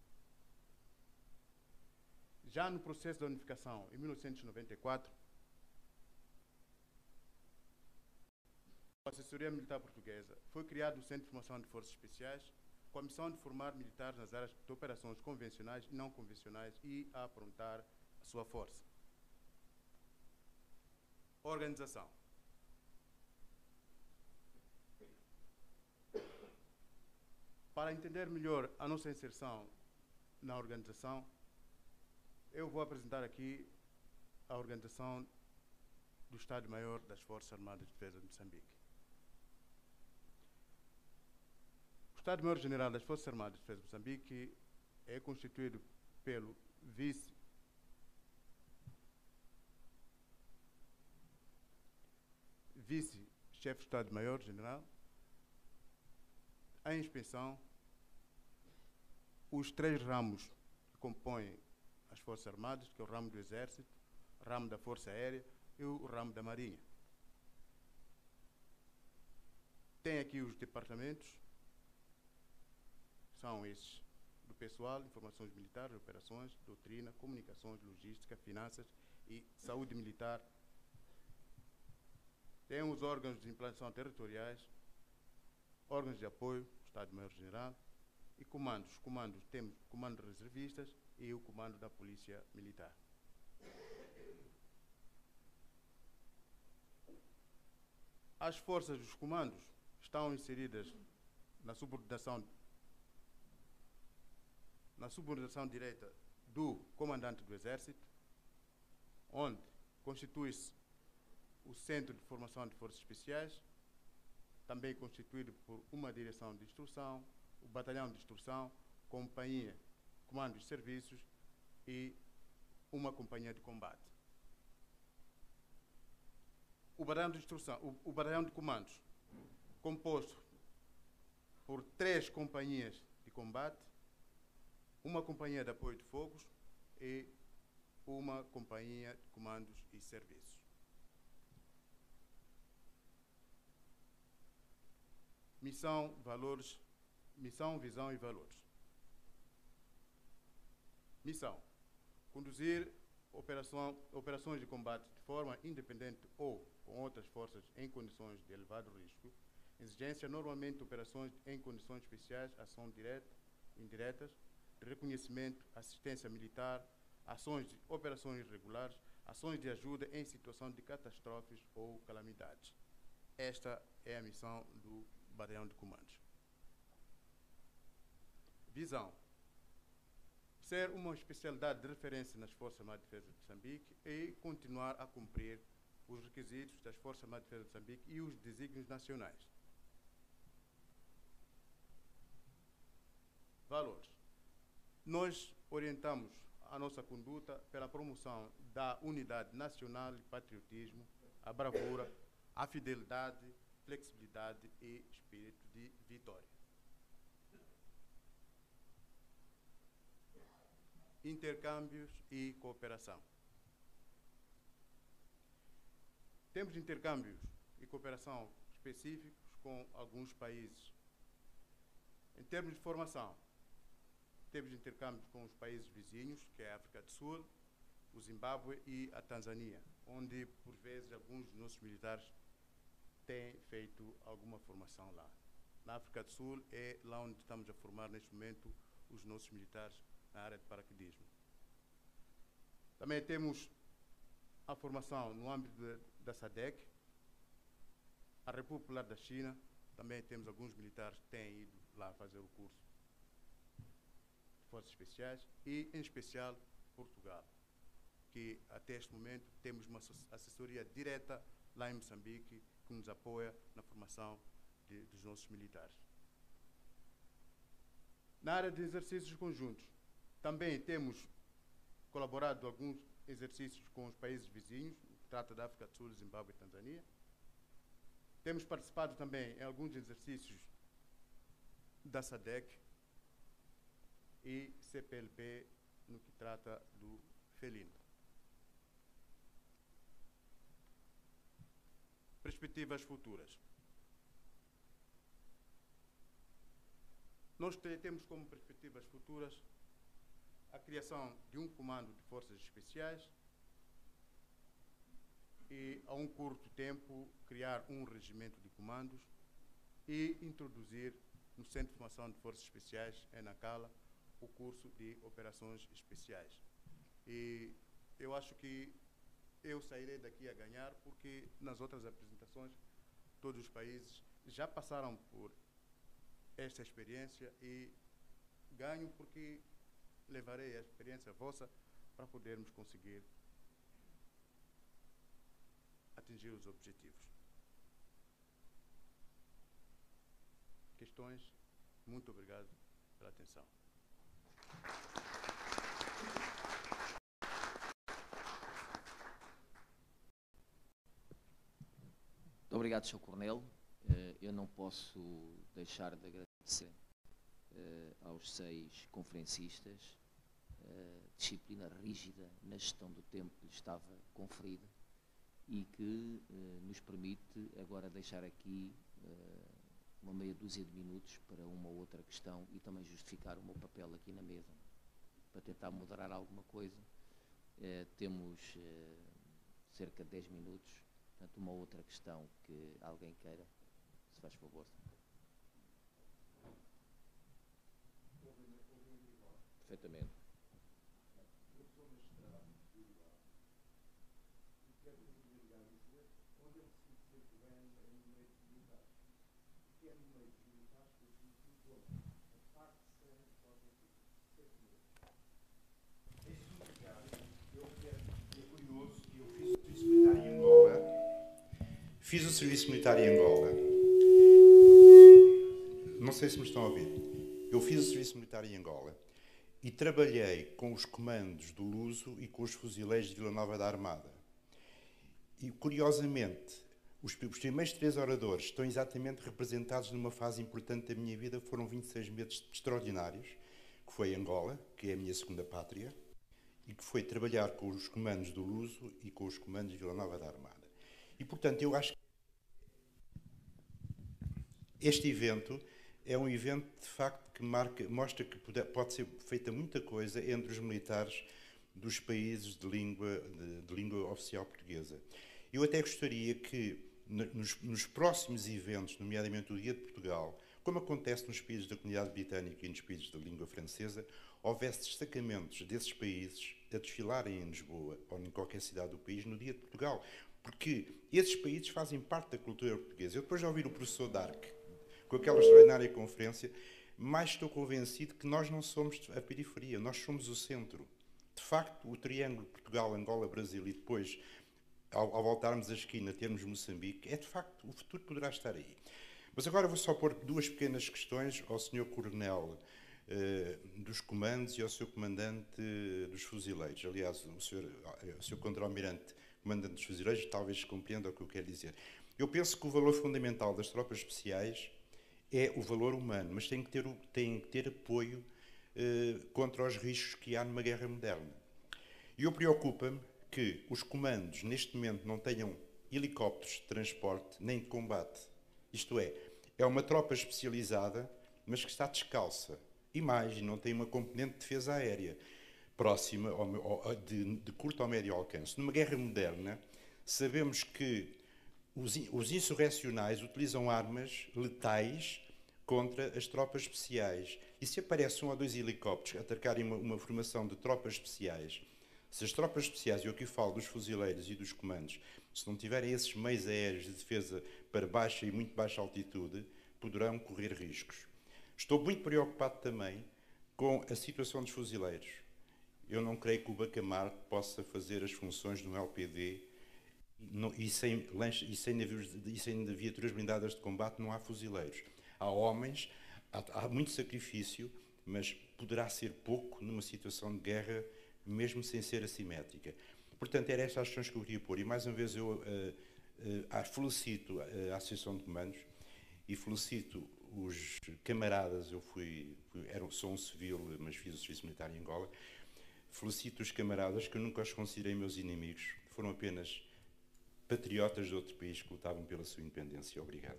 Já no processo da unificação, em 1994, a Assessoria Militar Portuguesa foi criado o Centro de Formação de Forças Especiais, com a missão de formar militares nas áreas de operações convencionais e não convencionais e a aprontar a sua força. Organização. Para entender melhor a nossa inserção na organização, eu vou apresentar aqui a organização do Estado-Maior das Forças Armadas de Defesa de Moçambique. O Estado-Maior-General das Forças Armadas de Defesa de Moçambique é constituído pelo vice-chefe de Estado-Maior-General, em inspeção, os 3 ramos que compõem as Forças Armadas, que é o ramo do Exército, o ramo da Força Aérea e o ramo da Marinha. Tem aqui os departamentos, são esses do pessoal, informações militares, operações, doutrina, comunicações, logística, finanças e saúde militar. Tem os órgãos de implantação territoriais, órgãos de apoio, Estado-Maior-General e comandos. Comandos, temos o comando de reservistas e o comando da Polícia Militar. As forças dos comandos estão inseridas na subordinação direta do comandante do Exército, onde constitui-se o Centro de Formação de Forças Especiais, também constituído por uma direção de instrução, o batalhão de instrução, companhia, comando de serviços e uma companhia de combate. O batalhão de instrução, o batalhão de comandos, composto por 3 companhias de combate, uma companhia de apoio de fogos e uma companhia de comandos e serviços. Missão, valores, missão, visão e valores. Missão: conduzir operações de combate de forma independente ou com outras forças em condições de elevado risco. Exigência: normalmente operações em condições especiais, ação direta, indiretas, de reconhecimento, assistência militar, ações de operações irregulares, ações de ajuda em situação de catástrofes ou calamidades. Esta é a missão do Batalhão de Comandos. Visão: ser uma especialidade de referência nas Forças Armadas de Defesa de Moçambique e continuar a cumprir os requisitos das Forças Armadas de Defesa de Moçambique e os desígnios nacionais. Valores: nós orientamos a nossa conduta pela promoção da unidade nacional e patriotismo, a bravura, a fidelidade, flexibilidade e espírito de vitória. Intercâmbios e cooperação. Temos intercâmbios e cooperação específicos com alguns países. Em termos de formação, temos intercâmbios com os países vizinhos, que é a África do Sul, o Zimbábue e a Tanzânia, onde, por vezes, alguns dos nossos militares têm feito alguma formação lá. Na África do Sul é lá onde estamos a formar, neste momento, os nossos militares na área de paraquedismo. Também temos a formação no âmbito da SADC, a República Popular da China, também temos alguns militares que têm ido lá fazer o curso de Forças Especiais e, em especial, Portugal, que até este momento temos uma assessoria direta lá em Moçambique que nos apoia na formação dos nossos militares. Na área de exercícios conjuntos, também temos colaborado em alguns exercícios com os países vizinhos, trata da África do Sul, Zimbábue e Tanzânia. Temos participado também em alguns exercícios da SADC e CPLP no que trata do felino. Perspectivas futuras. Nós temos como perspectivas futuras a criação de um comando de forças especiais e, a um curto tempo, criar um regimento de comandos e introduzir no Centro de Formação de Forças Especiais, em Nacala, o curso de Operações Especiais. E eu acho que eu sairei daqui a ganhar, porque nas outras apresentações todos os países já passaram por esta experiência e ganho porque levarei a experiência vossa para podermos conseguir atingir os objetivos. Questões? Muito obrigado pela atenção. Muito obrigado, Sr. Coronel. Eu não posso deixar de agradecer aos 6 conferencistas disciplina rígida na gestão do tempo que lhes estava conferida e que nos permite agora deixar aqui uma meia dúzia de minutos para uma ou outra questão e também justificar o meu papel aqui na mesa para tentar moderar alguma coisa. Temos cerca de 10 minutos, portanto, uma outra questão que alguém queira, se faz favor. Perfeitamente. Fiz o serviço militar em Angola. Não sei se me estão a ouvir. Eu fiz o serviço militar em Angola e trabalhei com os comandos do Luso e com os fuzileiros de Vila Nova da Armada. E, curiosamente, os primeiros 3 oradores estão exatamente representados numa fase importante da minha vida. Foram 26 meses extraordinários, que foi Angola, que é a minha segunda pátria, e que foi trabalhar com os comandos do Luso e com os comandos de Vila Nova da Armada. E, portanto, eu acho que este evento é um evento, de facto, que mostra que pode ser feita muita coisa entre os militares dos países de língua oficial portuguesa. Eu até gostaria que, nos próximos eventos, nomeadamente o Dia de Portugal, como acontece nos países da Comunidade Britânica e nos países da língua francesa, houvesse destacamentos desses países a desfilarem em Lisboa ou em qualquer cidade do país no Dia de Portugal, porque esses países fazem parte da cultura portuguesa. Eu, depois de ouvir o professor Dark, com aquela extraordinária conferência, mais estou convencido que nós não somos a periferia, nós somos o centro. De facto, o triângulo Portugal, Angola, Brasil e depois, ao voltarmos à esquina, termos Moçambique, de facto, o futuro poderá estar aí. Mas agora vou só pôr 2 pequenas questões ao Sr. Coronel dos comandos e ao Sr. Comandante dos Fuzileiros. Aliás, o Sr. Contra-Almirante, Comandante dos Fuzileiros, talvez compreenda o que eu quero dizer. Eu penso que o valor fundamental das tropas especiais é o valor humano, mas tem que ter apoio contra os riscos que há numa guerra moderna. E eu preocupa-me que os comandos, neste momento, não tenham helicópteros de transporte nem de combate. Isto é uma tropa especializada, mas que está descalça. E mais, não tem uma componente de defesa aérea próxima, de curto ou médio alcance. Numa guerra moderna, sabemos que os insurrecionais utilizam armas letais contra as tropas especiais. E se aparece 1 ou 2 helicópteros a atacarem uma formação de tropas especiais, se as tropas especiais, eu aqui falo dos fuzileiros e dos comandos, se não tiverem esses meios aéreos de defesa para baixa e muito baixa altitude, poderão correr riscos. Estou muito preocupado também com a situação dos fuzileiros. Eu não creio que o Bacamarte possa fazer as funções de um LPD e sem viaturas blindadas de combate não há fuzileiros. Há homens, há muito sacrifício, mas poderá ser pouco numa situação de guerra, mesmo sem ser assimétrica. Portanto, eram estas as questões que eu queria pôr. E mais uma vez eu felicito a Associação de Comandos e felicito os camaradas. Sou um civil, mas fiz o serviço militar em Angola. Felicito os camaradas que eu nunca os considerei meus inimigos. Foram apenas patriotas de outro país que lutavam pela sua independência. Obrigado.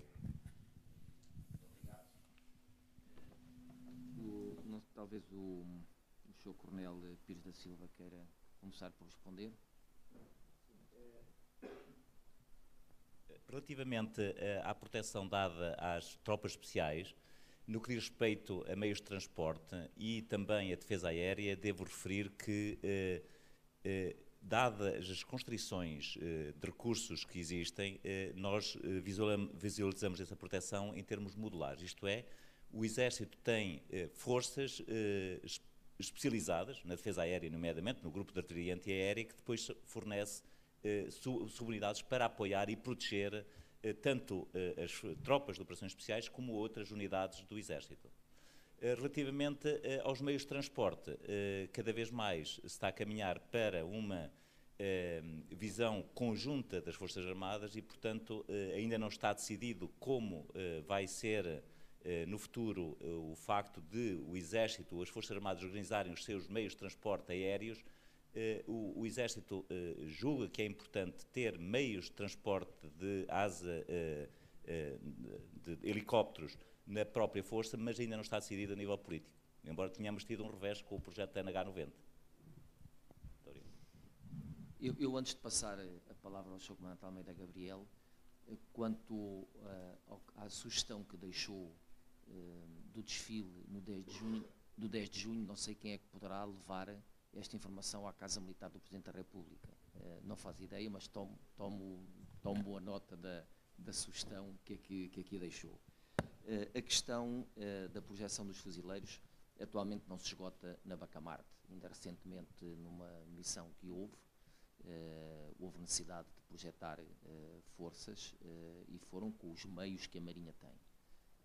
Talvez o Sr. Coronel Pires da Silva queira começar por responder. Relativamente à proteção dada às tropas especiais, no que diz respeito a meios de transporte e também a defesa aérea, devo referir que, dadas as constrições de recursos que existem, nós visualizamos essa proteção em termos modulares, isto é, o Exército tem forças especializadas na defesa aérea, nomeadamente no grupo de artilharia antiaérea, que depois fornece subunidades para apoiar e proteger tanto as tropas de operações especiais como outras unidades do Exército. Relativamente aos meios de transporte, cada vez mais se está a caminhar para uma visão conjunta das Forças Armadas e, portanto, ainda não está decidido como vai ser no futuro o facto de o Exército, as Forças Armadas organizarem os seus meios de transporte aéreos. O Exército julga que é importante ter meios de transporte de asa de helicópteros na própria força, mas ainda não está decidido a nível político, embora tenhamos tido um revés com o projeto NH90. Eu antes de passar a palavra ao Sr. Comandante Almeida Gabriel, quanto à sugestão que deixou do desfile no 10 de junho, não sei quem é que poderá levar esta informação à Casa Militar do Presidente da República. Não faz ideia, mas tomo boa nota da sugestão que aqui deixou. A questão da projeção dos fuzileiros atualmente não se esgota na Bacamarte. Ainda recentemente, numa missão que houve necessidade de projetar forças e foram com os meios que a Marinha tem.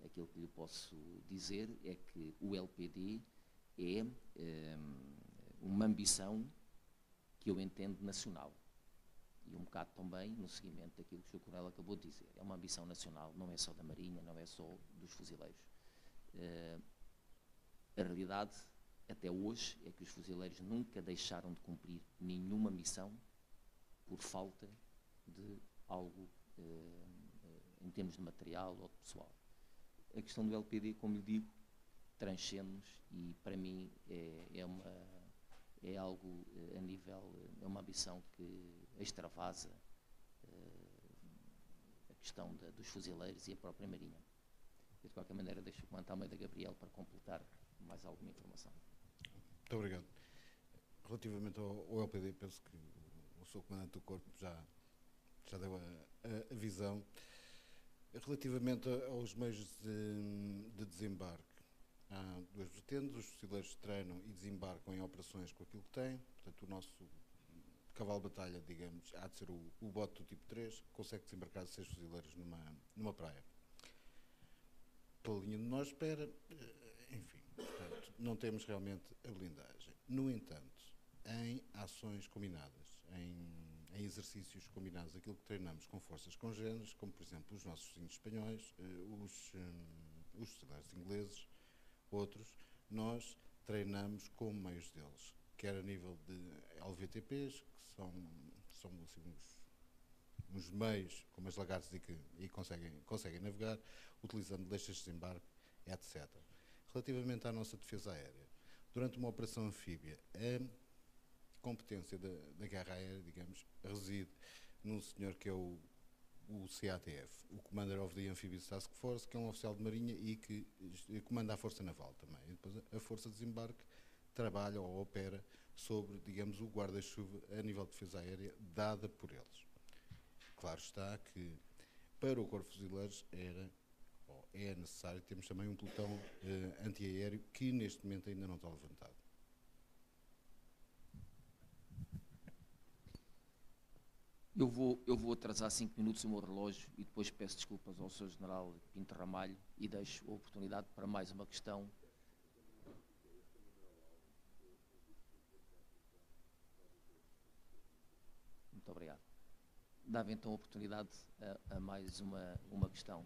Aquilo que lhe posso dizer é que o LPD é uma ambição que eu entendo nacional. E um bocado também no seguimento daquilo que o Sr. Coronel acabou de dizer. É uma ambição nacional, não é só da Marinha, não é só dos fuzileiros. A realidade, até hoje, é que os fuzileiros nunca deixaram de cumprir nenhuma missão por falta de algo em termos de material ou de pessoal. A questão do LPD, como lhe digo, transcende-nos e, para mim, é algo a nível, é uma ambição que extravasa a questão dos fuzileiros e a própria Marinha. Eu, de qualquer maneira, deixo o Comandante Almeida Gabriel para completar mais alguma informação. Muito obrigado. Relativamente ao LPD, penso que o Sr. Comandante do Corpo já deu a visão. Relativamente aos meios de desembarque, há duas vertentes. Os fuzileiros treinam e desembarcam em operações com aquilo que têm. Portanto, o nosso cavalo de batalha, digamos, há de ser o bote do tipo 3, que consegue desembarcar 6 fuzileiros numa praia. Pela linha de nós espera, enfim, portanto, não temos realmente a blindagem. No entanto, em ações combinadas, em exercícios combinados, aquilo que treinamos com forças congêneres, como por exemplo os nossos vizinhos espanhóis, os fuzileiros ingleses, outros, nós treinamos com meios deles, quer a nível de LVTPs, que são assim, uns meios, como as lagartas, e conseguem navegar, utilizando deixas de desembarque, etc. Relativamente à nossa defesa aérea, durante uma operação anfíbia, a competência da guerra aérea, digamos, reside num senhor que é o CATF, o Commander of the Amphibious Task Force, que é um oficial de marinha e que comanda a força naval também. E depois a força de desembarque trabalha ou opera sobre, digamos, o guarda-chuva a nível de defesa aérea dada por eles. Claro está que para o Corpo de Fuzileiros é necessário termos também um pelotão antiaéreo que neste momento ainda não está levantado. Eu vou atrasar 5 minutos o meu relógio e depois peço desculpas ao Sr. General Pinto Ramalho e deixo a oportunidade para mais uma questão. Muito obrigado. Dava então a oportunidade a mais uma questão.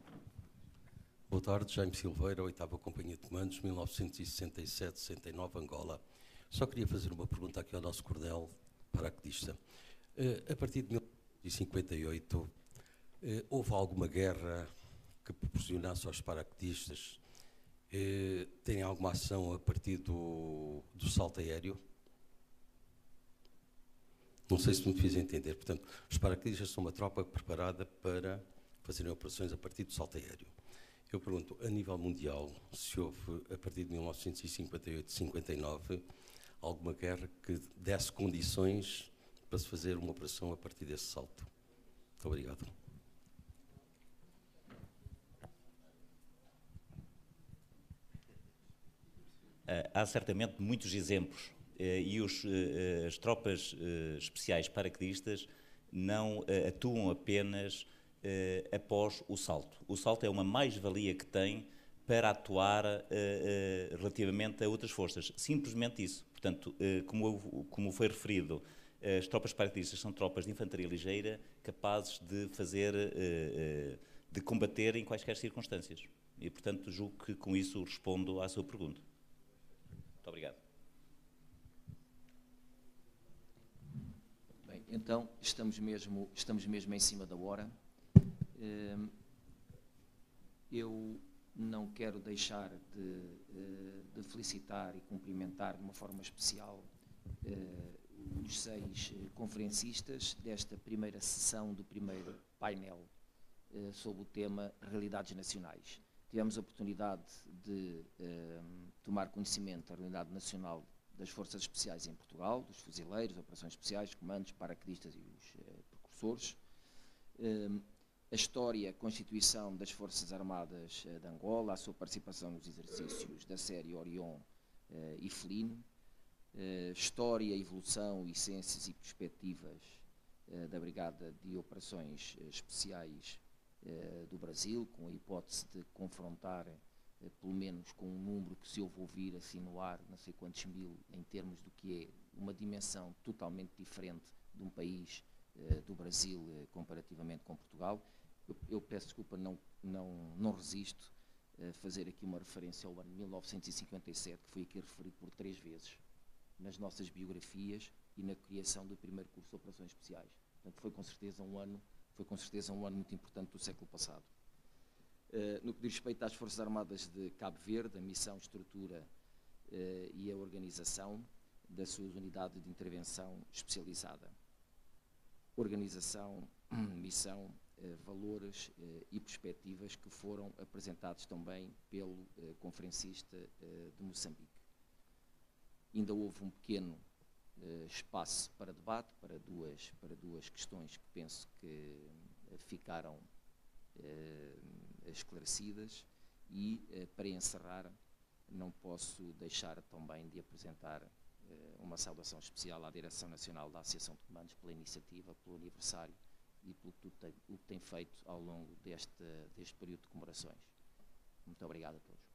Boa tarde, Jaime Silveira, 8ª Companhia de Comandos, 1967-69, Angola. Só queria fazer uma pergunta aqui ao nosso coronel paraquedista. A partir de 1958, houve alguma guerra que proporcionasse aos paraquedistas Tem alguma ação a partir do salto aéreo? Não sei se me fiz entender. Portanto, os paraquedistas são uma tropa preparada para fazerem operações a partir do salto aéreo. Eu pergunto, a nível mundial, se houve, a partir de 1958-59, alguma guerra que desse condições para se fazer uma operação a partir desse salto? Muito obrigado. Há certamente muitos exemplos e as tropas especiais paraquedistas não atuam apenas após o salto. O salto é uma mais-valia que tem para atuar relativamente a outras forças. Simplesmente isso. Portanto, como foi referido, as tropas paraquedistas são tropas de infantaria ligeira capazes de de combater em quaisquer circunstâncias. E, portanto, julgo que com isso respondo à sua pergunta. Muito obrigado. Bem, então, estamos mesmo em cima da hora. Eu não quero deixar de felicitar e cumprimentar de uma forma especial os 6 conferencistas desta primeira sessão do primeiro painel sobre o tema Realidades Nacionais. Tivemos a oportunidade de tomar conhecimento da realidade nacional das Forças Especiais em Portugal, dos fuzileiros, operações especiais, comandos, paraquedistas e os precursores. A história, a constituição das Forças Armadas de Angola, a sua participação nos exercícios da série Orion e Felino, história, evolução, essências e perspectivas da Brigada de Operações Especiais do Brasil, com a hipótese de confrontar, pelo menos com um número que se ouve ouvir assim no ar, não sei quantos mil, em termos do que é uma dimensão totalmente diferente de um país do Brasil comparativamente com Portugal. Eu peço desculpa, não resisto a fazer aqui uma referência ao ano 1957, que foi aqui referido por 3 vezes nas nossas biografias e na criação do primeiro curso de Operações Especiais. Portanto, foi com certeza um ano muito importante do século passado. No que diz respeito às Forças Armadas de Cabo Verde, a missão, estrutura e a organização das suas unidades de intervenção especializada. Organização, missão, valores e perspectivas que foram apresentados também pelo conferencista de Moçambique. Ainda houve um pequeno espaço para debate, para duas questões que penso que ficaram esclarecidas e, para encerrar, não posso deixar também de apresentar uma saudação especial à Direção Nacional da Associação de Comandos pela iniciativa, pelo aniversário e pelo que tem feito ao longo deste período de comemorações. Muito obrigado a todos.